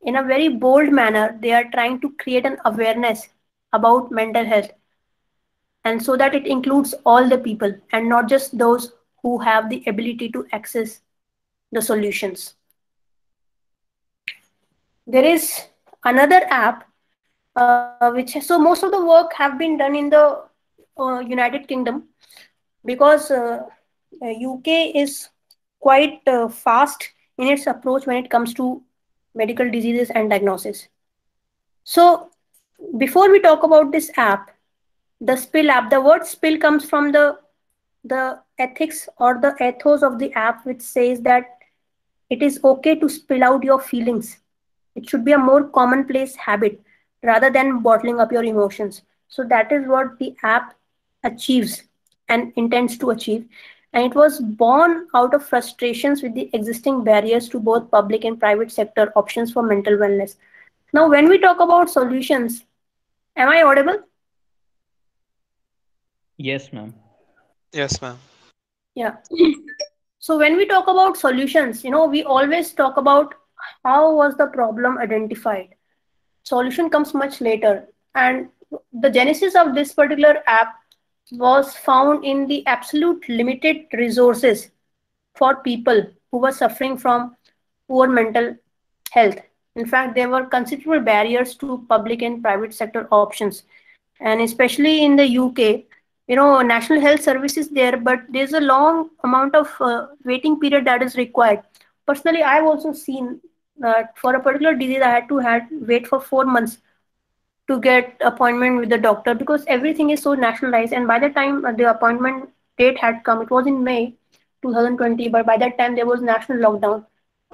Speaker 1: in a very bold manner they are trying to create an awareness about mental health, and so that it includes all the people and not just those who have the ability to access the solutions. There is another app which, so most of the work have been done in the United Kingdom, because UK is quite fast in its approach when it comes to medical diseases and diagnosis. So before we talk about this app, the Spill app, the word spill comes from the ethics or the ethos of the app, which says that it is okay to spill out your feelings. It should be a more commonplace habit rather than bottling up your emotions. So that is what the app achieves and intends to achieve. And it was born out of frustrations with the existing barriers to both public and private sector options for mental wellness. Now, when we talk about solutions, am I audible?
Speaker 6: Yes, ma'am.
Speaker 14: Yes, ma'am.
Speaker 1: Yeah. So when we talk about solutions, we always talk about how was the problem identified. Solution comes much later. And the genesis of this particular app was found in the absolute limited resources for people who were suffering from poor mental health. In fact, there were considerable barriers to public and private sector options. And especially in the UK, national health service is there, but there's a long amount of waiting period that is required. Personally, I've also seen that for a particular disease, I had to wait for 4 months to get appointment with the doctor because everything is so nationalized. And by the time the appointment date had come, it was in May 2020, but by that time there was national lockdown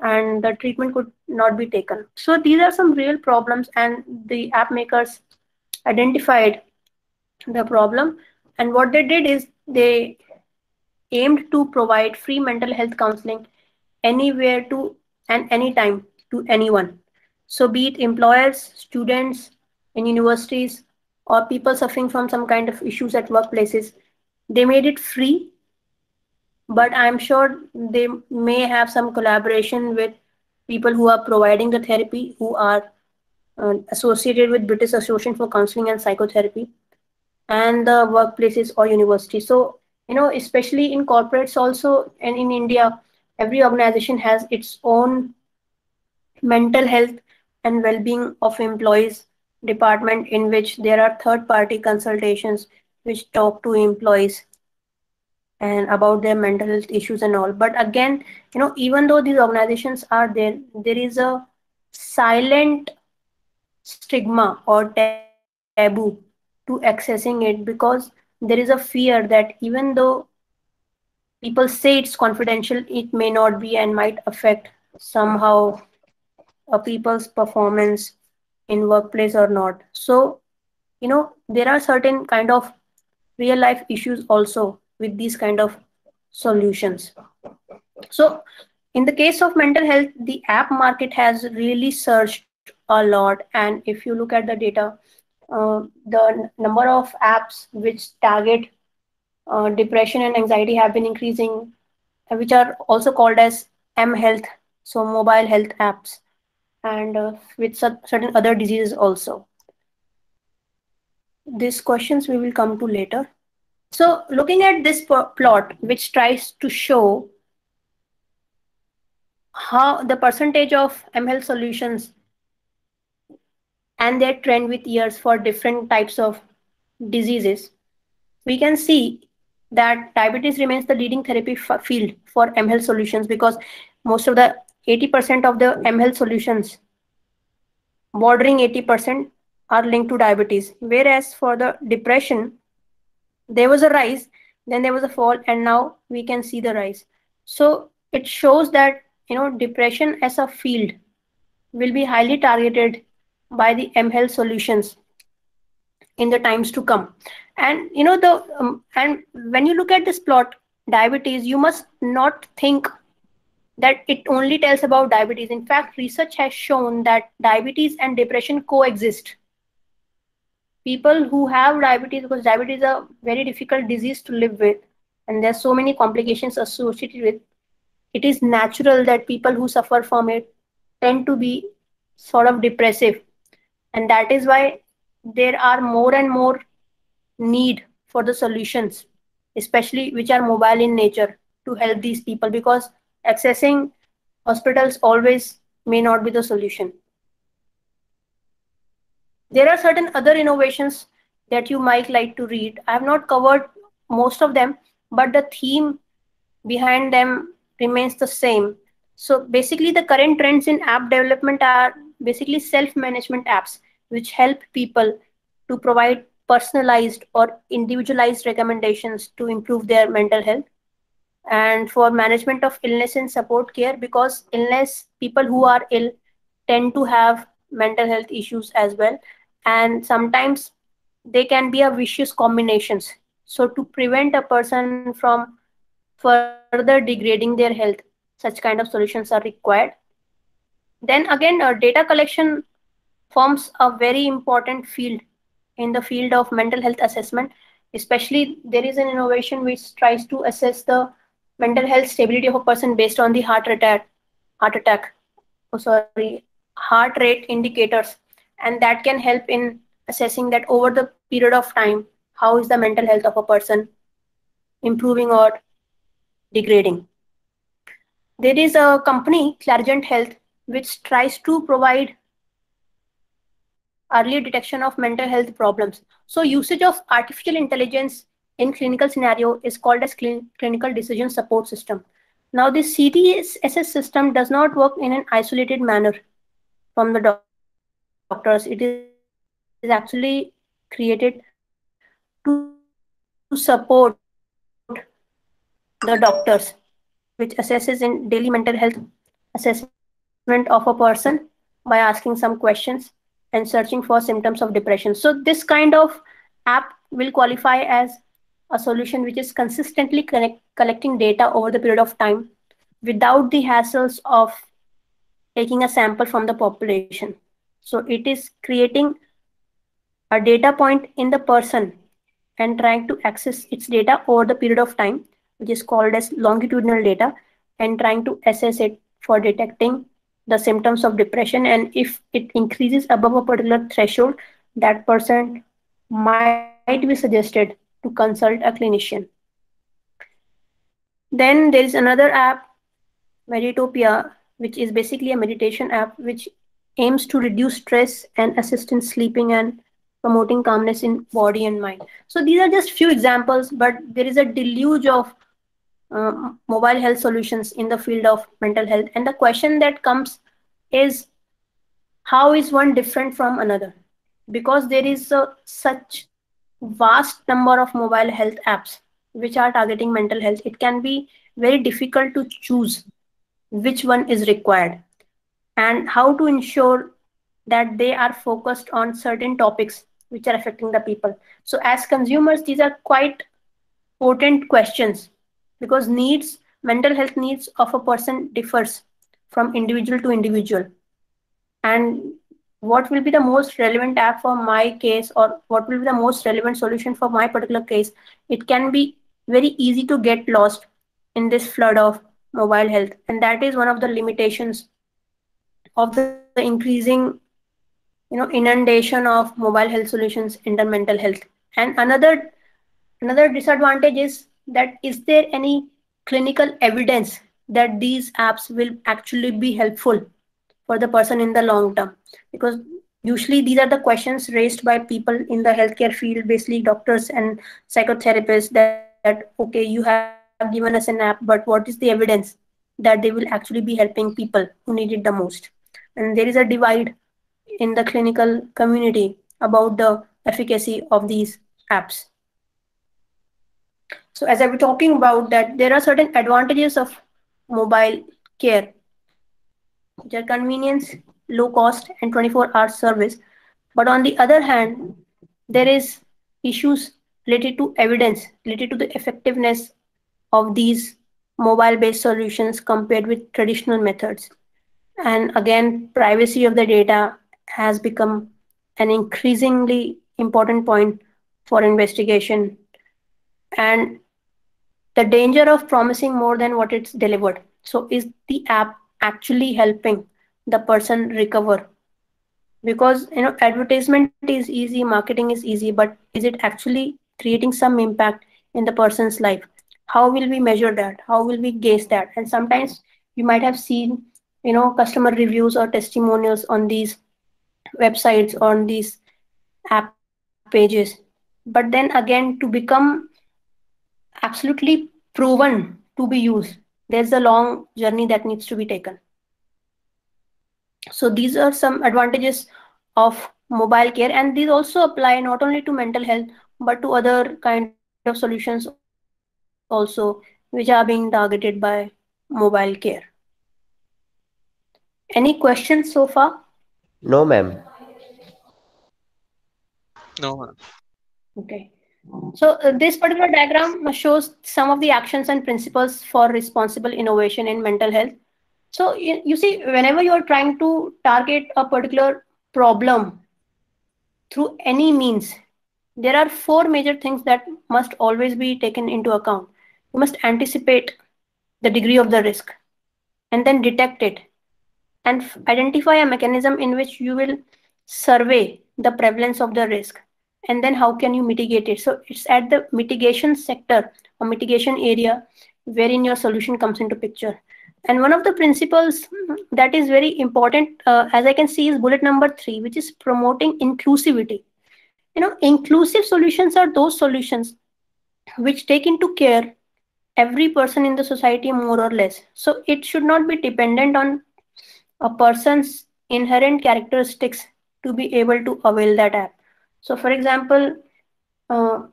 Speaker 1: and the treatment could not be taken. So these are some real problems, and the app makers identified the problem. And what they did is they aimed to provide free mental health counseling anywhere to and anytime to anyone. So, be it employers, students in universities, or people suffering from some kind of issues at workplaces, they made it free, but I'm sure they may have some collaboration with people who are providing the therapy, who are associated with British Association for Counseling and Psychotherapy, and the workplaces or universities. So, especially in corporates also, and in India, every organization has its own mental health and well-being of employees department, in which there are third-party consultations which talk to employees and about their mental health issues and all. But again, even though these organizations are there, there is a silent stigma or taboo to accessing it, because there is a fear that even though people say it's confidential, it may not be and might affect somehow a people's performance in workplace or not. So, there are certain kind of real life issues also with these kind of solutions. So, in the case of mental health, the app market has really surged a lot. And if you look at the data, the number of apps which target depression and anxiety have been increasing, which are also called as M Health, so mobile health apps, and with certain other diseases also. These questions we will come to later. So, looking at this plot, which tries to show how the percentage of M Health solutions and their trend with years for different types of diseases, we can see that diabetes remains the leading therapy field for M Health solutions, because most of the 80% of the M Health solutions, bordering 80%, are linked to diabetes. Whereas for the depression, there was a rise, then there was a fall, and now we can see the rise. So it shows that depression as a field will be highly targeted by the M Health solutions in the times to come. And and when you look at this plot, diabetes, you must not think that it only tells about diabetes. In fact, research has shown that diabetes and depression coexist. People who have diabetes, because diabetes is a very difficult disease to live with, and there's so many complications associated with it, is natural that people who suffer from it tend to be sort of depressive. And that is why there are more and more need for the solutions, especially which are mobile in nature, to help these people, because accessing hospitals always may not be the solution. There are certain other innovations that you might like to read. I have not covered most of them, but the theme behind them remains the same. So basically, the current trends in app development are basically self-management apps, which help people to provide personalized or individualized recommendations to improve their mental health. And for management of illness and support care, because people who are ill tend to have mental health issues as well, and sometimes they can be a vicious combinations. So to prevent a person from further degrading their health, such kind of solutions are required. Then again, data collection forms a very important field in the field of mental health assessment. Especially, there is an innovation which tries to assess the mental health stability of a person based on the heart rate indicators, and that can help in assessing that over the period of time, how is the mental health of a person improving or degrading. There is a company, Clarigent Health, which tries to provide early detection of mental health problems. So usage of artificial intelligence in clinical scenario is called as clinical decision support system. Now this CDSS system does not work in an isolated manner from the doctors. It is actually created to support the doctors, which assesses in daily mental health assessment of a person by asking some questions and searching for symptoms of depression. So this kind of app will qualify as a solution which is consistently collecting data over the period of time without the hassles of taking a sample from the population. So it is creating a data point in the person and trying to access its data over the period of time, which is called as longitudinal data, and trying to assess it for detecting the symptoms of depression. And if it increases above a particular threshold, that person might be suggested to consult a clinician. Then there is another app, Meditopia, which is basically a meditation app which aims to reduce stress and assist in sleeping and promoting calmness in body and mind. So these are just few examples, but there is a deluge of mobile health solutions in the field of mental health. And the question that comes is, how is one different from another? Because there is such vast number of mobile health apps which are targeting mental health, it can be very difficult to choose which one is required and how to ensure that they are focused on certain topics which are affecting the people. So as consumers, these are quite potent questions because mental health needs of a person differs from individual to individual. And what will be the most relevant app for my case, or what will be the most relevant solution for my particular case, it can be very easy to get lost in this flood of mobile health. And that is one of the limitations of the increasing inundation of mobile health solutions in the mental health. And another disadvantage is that is there any clinical evidence that these apps will actually be helpful for the person in the long term? Because usually these are the questions raised by people in the healthcare field, basically doctors and psychotherapists, that okay, you have given us an app, but what is the evidence that they will actually be helping people who need it the most? And there is a divide in the clinical community about the efficacy of these apps. So as I was talking about that, there are certain advantages of mobile care, which are convenience, low cost, and 24-hour service. But on the other hand, there is issues related to evidence, related to the effectiveness of these mobile-based solutions compared with traditional methods. And again, privacy of the data has become an increasingly important point for investigation. And the danger of promising more than what it's delivered. So is the app actually helping the person recover? Because advertisement is easy, marketing is easy, but is it actually creating some impact in the person's life? How will we measure that? How will we gauge that? And sometimes you might have seen customer reviews or testimonials on these websites, on these app pages. But then again, to become absolutely proven to be used, there's a long journey that needs to be taken. So these are some advantages of mobile care, and these also apply not only to mental health but to other kind of solutions also, which are being targeted by mobile care. Any questions so far?
Speaker 3: No, ma'am.
Speaker 9: No, ma'am.
Speaker 1: Okay. So this particular diagram shows some of the actions and principles for responsible innovation in mental health. So you see, whenever you are trying to target a particular problem through any means, there are four major things that must always be taken into account. You must anticipate the degree of the risk and then detect it and identify a mechanism in which you will survey the prevalence of the risk, and then how can you mitigate it. So it's at the mitigation sector or mitigation area wherein your solution comes into picture. And one of the principles that is very important, as I can see, is bullet number 3, which is promoting inclusivity. Inclusive solutions are those solutions which take into care every person in the society more or less. So it should not be dependent on a person's inherent characteristics to be able to avail that app. So, for example, uh,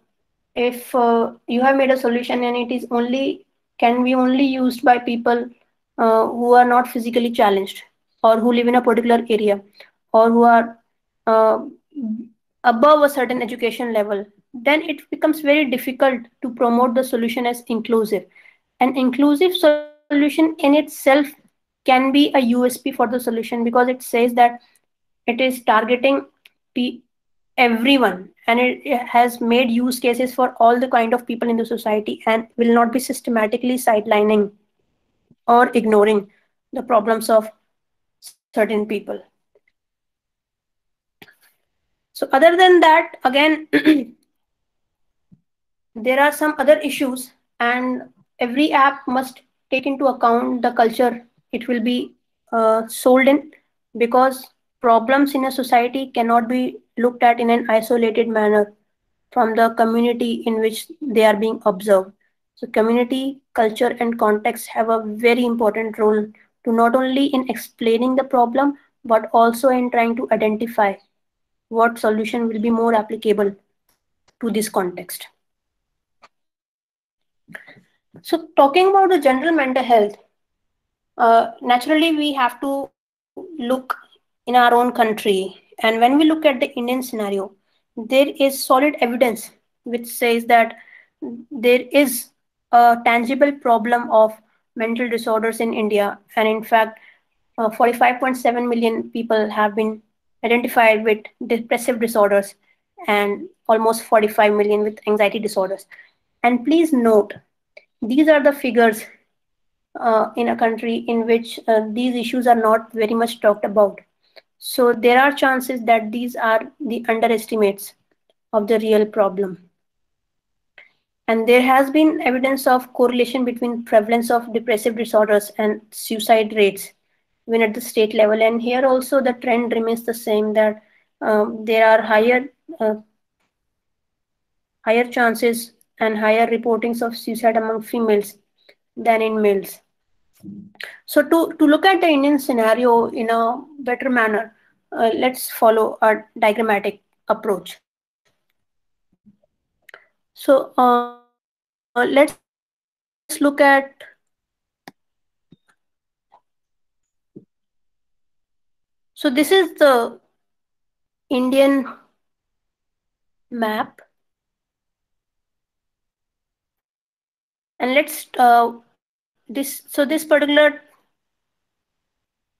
Speaker 1: if you have made a solution and it is only can be only used by people who are not physically challenged, or who live in a particular area, or who are uh, above a certain education level, then it becomes very difficult to promote the solution as inclusive. An inclusive solution in itself can be a USP for the solution, because it says that it is targeting everyone, and it has made use cases for all the kind of people in the society, and will not be systematically sidelining or ignoring the problems of certain people. So other than that, again, there are some other issues, and every app must take into account the culture it will be sold in, because problems in a society cannot be looked at in an isolated manner from the community in which they are being observed. So community, culture, and context have a very important role to not only in explaining the problem, but also in trying to identify what solution will be more applicable to this context. So talking about the general mental health, naturally we have to look in our own country. And when we look at the Indian scenario, there is solid evidence which says that there is a tangible problem of mental disorders in India. And in fact, 45.7 million people have been identified with depressive disorders, and almost 45 million with anxiety disorders. And please note, these are the figures in a country in which these issues are not very much talked about. So there are chances that these are the underestimates of the real problem. And there has been evidence of correlation between prevalence of depressive disorders and suicide rates, even at the state level. And here also the trend remains the same, that there are uh, higher chances and higher reportings of suicide among females than in males. So to look at the Indian scenario in a better manner, let's follow a diagrammatic approach. So let's look at, so this is the Indian map, and this particular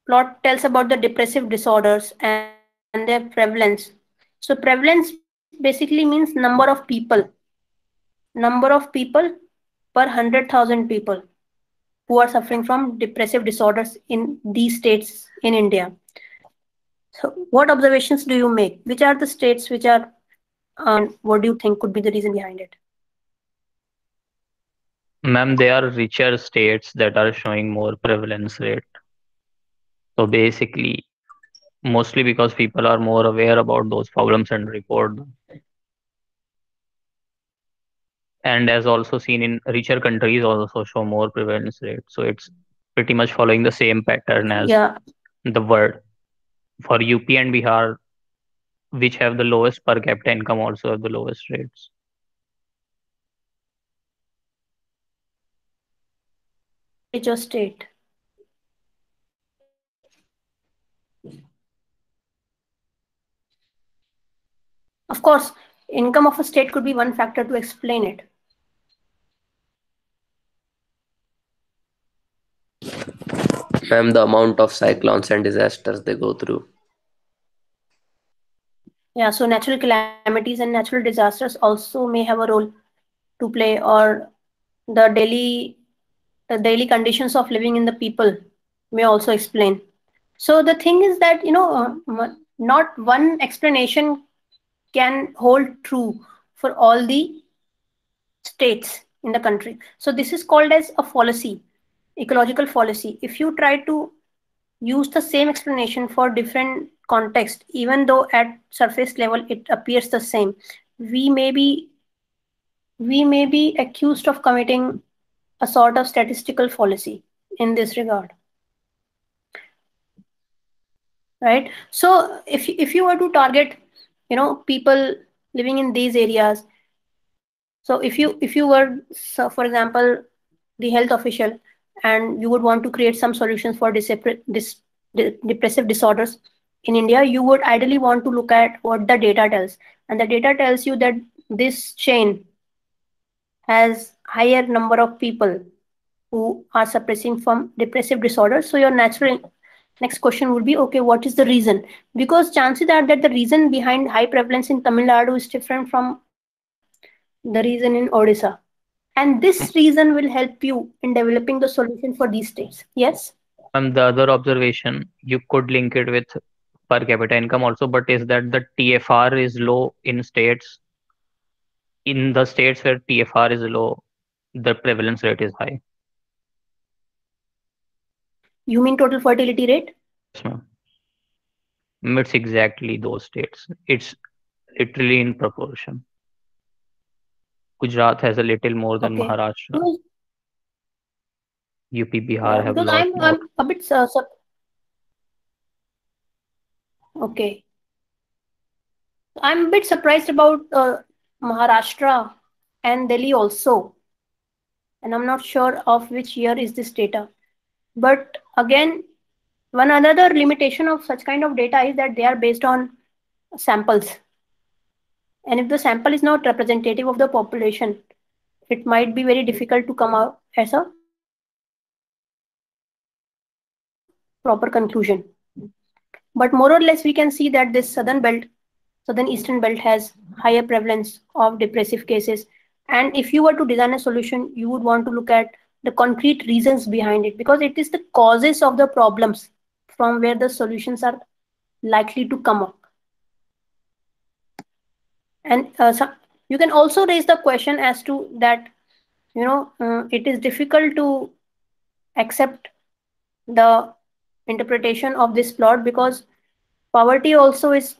Speaker 1: plot tells about the depressive disorders and their prevalence. So prevalence basically means number of people per 100,000 people who are suffering from depressive disorders in these states in India. So what observations do you make? Which are the states which are, and what do you think could be the reason behind it?
Speaker 6: Ma'am, they are richer states that are showing more prevalence rate. So basically, mostly because people are more aware about those problems and report them. And as also seen in richer countries also show more prevalence rate. So it's pretty much following the same pattern as the world. For UP and Bihar, which have the lowest per capita income, also have the lowest rates.
Speaker 1: Richer state. Of course, income of a state could be one factor to explain it.
Speaker 3: Ma'am, the amount of cyclones and disasters they go through.
Speaker 1: Yeah, so natural calamities and natural disasters also may have a role to play, or the daily conditions of living in the people may also explain. So the thing is that, not one explanation can hold true for all the states in the country. So this is called as a fallacy. ecological fallacy. If you try to use the same explanation for different context, even though at surface level it appears the same, we may be we may be accused of committing a sort of statistical fallacy in this regard, right? So if you were to target, people living in these areas, so if you were, so for example, the health official, and you would want to create some solutions for depressive disorders in India, you would ideally want to look at what the data tells, and the data tells you that this chain has higher number of people who are suppressing from depressive disorders. So your natural next question would be, okay, what is the reason? Because chances are that the reason behind high prevalence in Tamil Nadu is different from the reason in Odisha. And this reason will help you in developing the solution for these states. Yes?
Speaker 6: The other observation, you could link it with per capita income also, but is that the TFR is low in states. In the states where TFR is low, the prevalence rate is high.
Speaker 1: You mean total fertility rate?
Speaker 6: Yes, ma'am. It's exactly those states. It's literally in proportion. Gujarat has a little more than
Speaker 1: Okay.
Speaker 6: Maharashtra.
Speaker 1: Because,
Speaker 6: UP, Bihar
Speaker 1: yeah,
Speaker 6: have a
Speaker 1: because
Speaker 6: lot more.
Speaker 1: I'm a bit okay. I'm a bit surprised about Maharashtra and Delhi also, and I'm not sure of which year is this data. But again, one another limitation of such kind of data is that they are based on samples. And if the sample is not representative of the population, it might be very difficult to come out as a proper conclusion. But more or less, we can see that this southern eastern belt has higher prevalence of depressive cases. And if you were to design a solution, you would want to look at the concrete reasons behind it, because it is the causes of the problems from where the solutions are likely to come up. And you can also raise the question as to that, it is difficult to accept the interpretation of this plot because poverty also is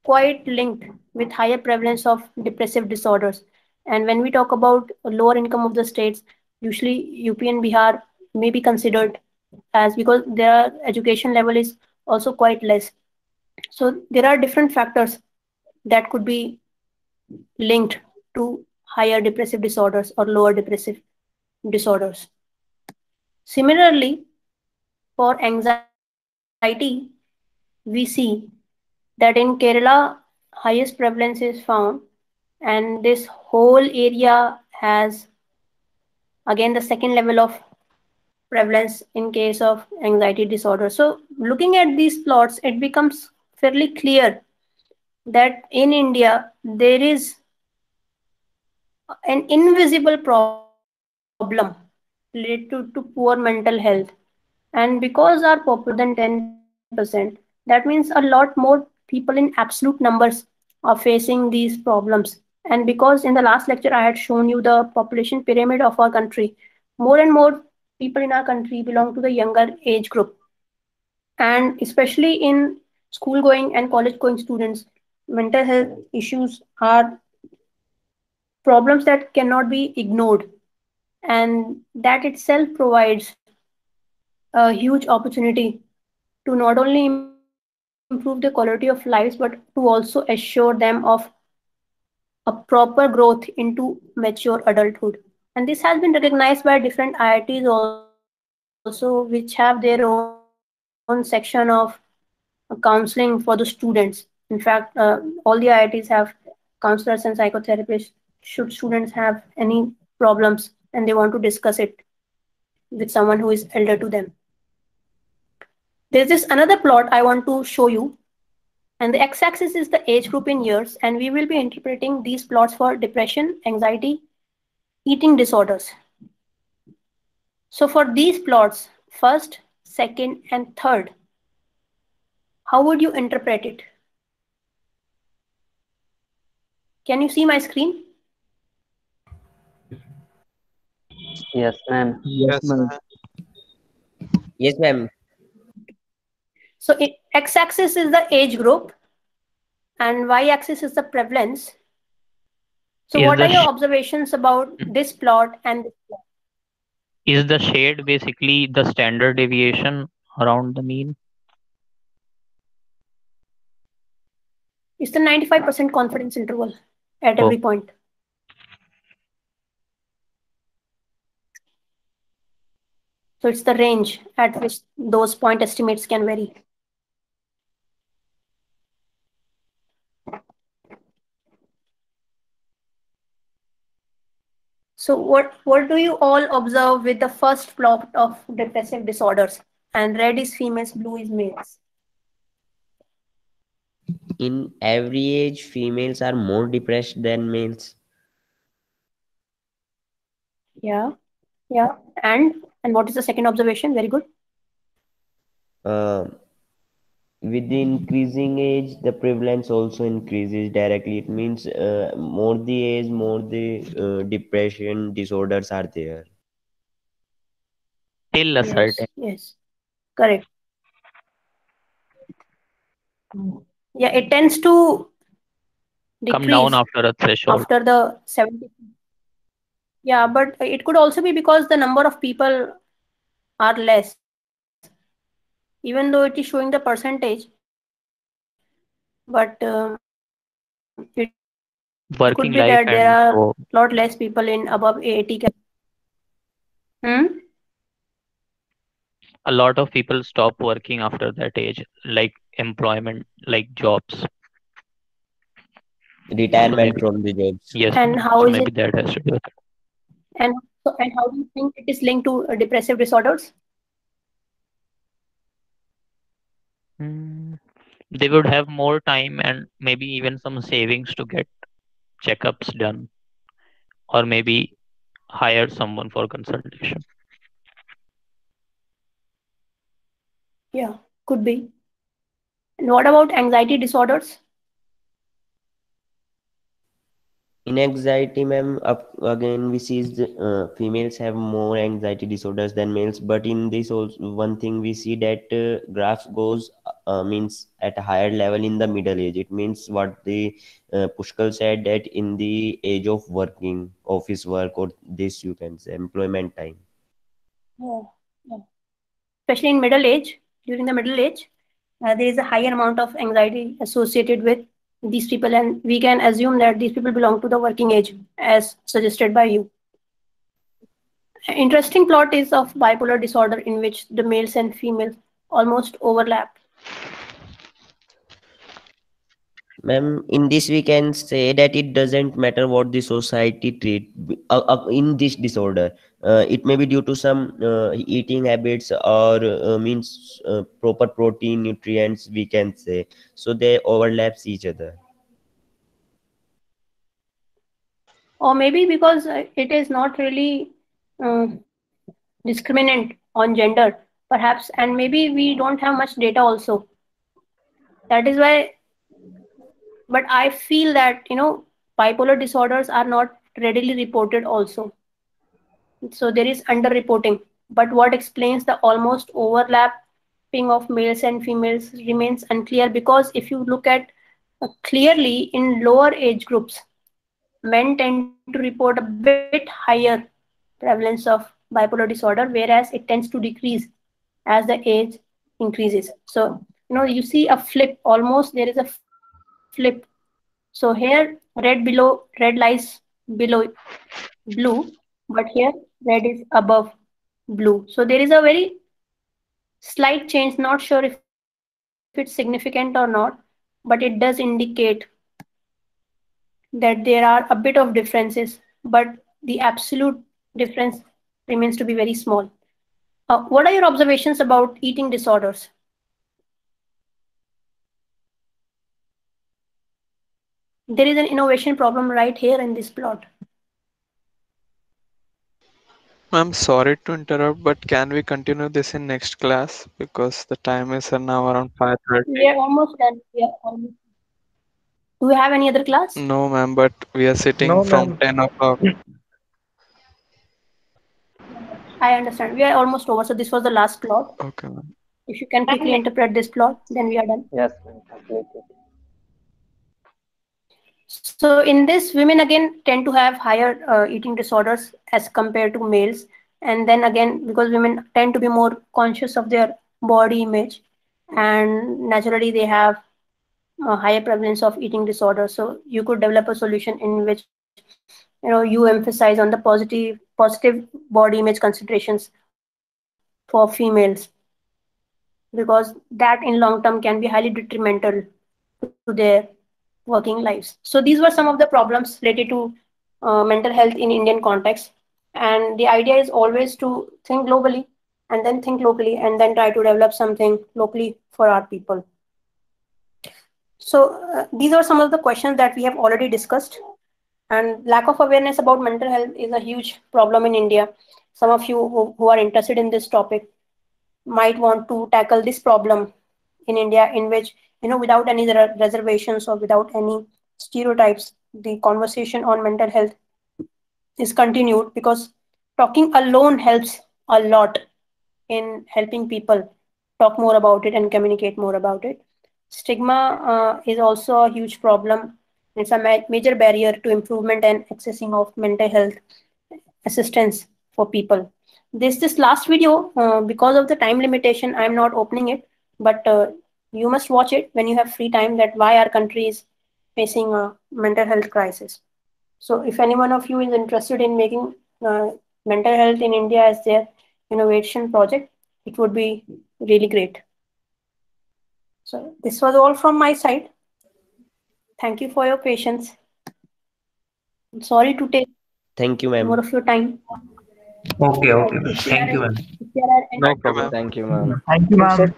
Speaker 1: quite linked with higher prevalence of depressive disorders. And when we talk about lower income of the states, usually UP and Bihar may be considered as, because their education level is also quite less. So there are different factors that could be linked to higher depressive disorders or lower depressive disorders. Similarly, for anxiety, we see that in Kerala, highest prevalence is found, and this whole area has again the second level of prevalence in case of anxiety disorder. So, looking at these plots, it becomes fairly clear that in India there is an invisible problem related to poor mental health. And because our population is more than 10%, that means a lot more people in absolute numbers are facing these problems. And because in the last lecture I had shown you the population pyramid of our country, more and more people in our country belong to the younger age group. And especially in school going and college going students, mental health issues are problems that cannot be ignored. And that itself provides a huge opportunity to not only improve the quality of lives, but to also assure them of a proper growth into mature adulthood. And this has been recognized by different IITs also, which have their own section of counseling for the students. In fact, all the IITs have counselors and psychotherapists should students have any problems and they want to discuss it with someone who is elder to them. There's this another plot I want to show you, and the x-axis is the age group in years, and we will be interpreting these plots for depression, anxiety, eating disorders. So for these plots, first, second, and third, how would you interpret it? Can you see my screen?
Speaker 14: Yes, ma'am.
Speaker 5: Yes,
Speaker 9: Yes,
Speaker 5: ma'am.
Speaker 9: ma'am.
Speaker 3: Yes, ma'am.
Speaker 1: So x-axis is the age group and y-axis is the prevalence. So
Speaker 6: Is
Speaker 1: what
Speaker 6: the
Speaker 1: are your
Speaker 6: sh-
Speaker 1: observations about this plot and this plot?
Speaker 6: is the shade basically the standard deviation around the mean?
Speaker 1: It's the 95% confidence interval at
Speaker 6: Oh,
Speaker 1: every point. So it's the range at which those point estimates can vary. So what do you all observe with the first plot of depressive disorders? And red is females, blue is males.
Speaker 3: In every age, females are more depressed than males.
Speaker 1: Yeah, yeah. And what is the second observation? Very good.
Speaker 3: Uh, with the increasing age, the prevalence also increases directly. It means more the age, more the depression disorders are there.
Speaker 6: till a
Speaker 1: Yes,
Speaker 6: certain
Speaker 1: yes. Correct. Yeah, it tends to
Speaker 6: come down
Speaker 1: decrease
Speaker 6: after a threshold.
Speaker 1: after the 70. Yeah, but it could also be because the number of people are less. Even though it is showing the percentage, but it could be that there are lot less people in
Speaker 6: Working
Speaker 1: above
Speaker 6: life
Speaker 1: 80
Speaker 6: and so a lot of people stop working after that age, like employment, like jobs. So
Speaker 3: Retirement
Speaker 6: maybe
Speaker 3: from the jobs.
Speaker 6: yes,
Speaker 1: And how
Speaker 6: so
Speaker 1: is
Speaker 6: maybe
Speaker 1: it?
Speaker 6: that has to do with it.
Speaker 1: And how do you think it is linked to depressive disorders?
Speaker 6: Mm, they would have more time and maybe even some savings to get checkups done, or maybe hire someone for consultation.
Speaker 1: Yeah, could be. And what about anxiety disorders?
Speaker 3: In anxiety, ma'am, up again we see the, females have more anxiety disorders than males. But in this also one thing we see that graph goes means at a higher level in the middle age. It means what the Pushkal said that in the age of working, office work, or this you can say employment time.
Speaker 1: Yeah, yeah. Especially in middle age, during the middle age, there is a higher amount of anxiety associated with these people, and we can assume that these people belong to the working age, as suggested by you. Interesting plot is of bipolar disorder in which the males and females almost overlap.
Speaker 3: Ma'am, in this we can say that it doesn't matter what the society treat in this disorder. It may be due to some eating habits or means proper protein nutrients we can say. So they overlaps each other.
Speaker 1: Or maybe because it is not really uh, discriminant on gender, perhaps, and maybe we don't have much data also. That is why, but I feel that, bipolar disorders are not readily reported also. So there is underreporting. But what explains the almost overlapping of males and females remains unclear, because if you look at clearly in lower age groups, men tend to report a bit higher prevalence of bipolar disorder, whereas it tends to decrease as the age increases. So, you see a flip, almost there is a flip. So here, red lies below blue, but here red is above blue. So there is a very slight change, not sure if it's significant or not, but it does indicate that there are a bit of differences, but the absolute difference remains to be very small. What are your observations about eating disorders? There is an innovation problem right here in this plot.
Speaker 14: I'm sorry to interrupt, but can we continue this in next class because the time is now around 5:30.
Speaker 1: We are almost done. We are almost. Do you have any other class?
Speaker 14: No, ma'am, but we are sitting
Speaker 11: No,
Speaker 14: from
Speaker 11: ma'am.
Speaker 14: 10 o'clock.
Speaker 1: I understand. We are almost over. So this was the last plot.
Speaker 14: Okay, ma'am.
Speaker 1: If you can quickly interpret this plot, then we are done.
Speaker 15: Yes, ma'am, completely.
Speaker 1: So in this, women again tend to have higher eating disorders as compared to males. And then again, because women tend to be more conscious of their body image, and naturally they have a higher prevalence of eating disorders. So you could develop a solution in which you emphasize on the positive body image considerations for females, because that in long term can be highly detrimental to their working lives. So these were some of the problems related to mental health in Indian context. And the idea is always to think globally and then think locally and then try to develop something locally for our people. So these are some of the questions that we have already discussed. And lack of awareness about mental health is a huge problem in India. Some of you who are interested in this topic might want to tackle this problem in India, in which, without any reservations or without any stereotypes, the conversation on mental health is continued, because talking alone helps a lot in helping people talk more about it and communicate more about it. Stigma is also a huge problem. It's a major barrier to improvement and accessing of mental health assistance for people. This last video, because of the time limitation, I'm not opening it, but you must watch it when you have free time, that why our country is facing a mental health crisis. So if any one of you is interested in making mental health in India as their innovation project, it would be really great. So this was all from my side. Thank you for your patience. I'm sorry to take
Speaker 3: Thank you,
Speaker 1: more
Speaker 3: ma'am.
Speaker 1: of your time.
Speaker 15: Okay, okay, ma'am.
Speaker 1: If there
Speaker 15: Thank
Speaker 1: are
Speaker 15: you, ma'am.
Speaker 1: if there are any
Speaker 9: No problem.
Speaker 15: Thank you, ma'am.
Speaker 2: Thank you, ma'am.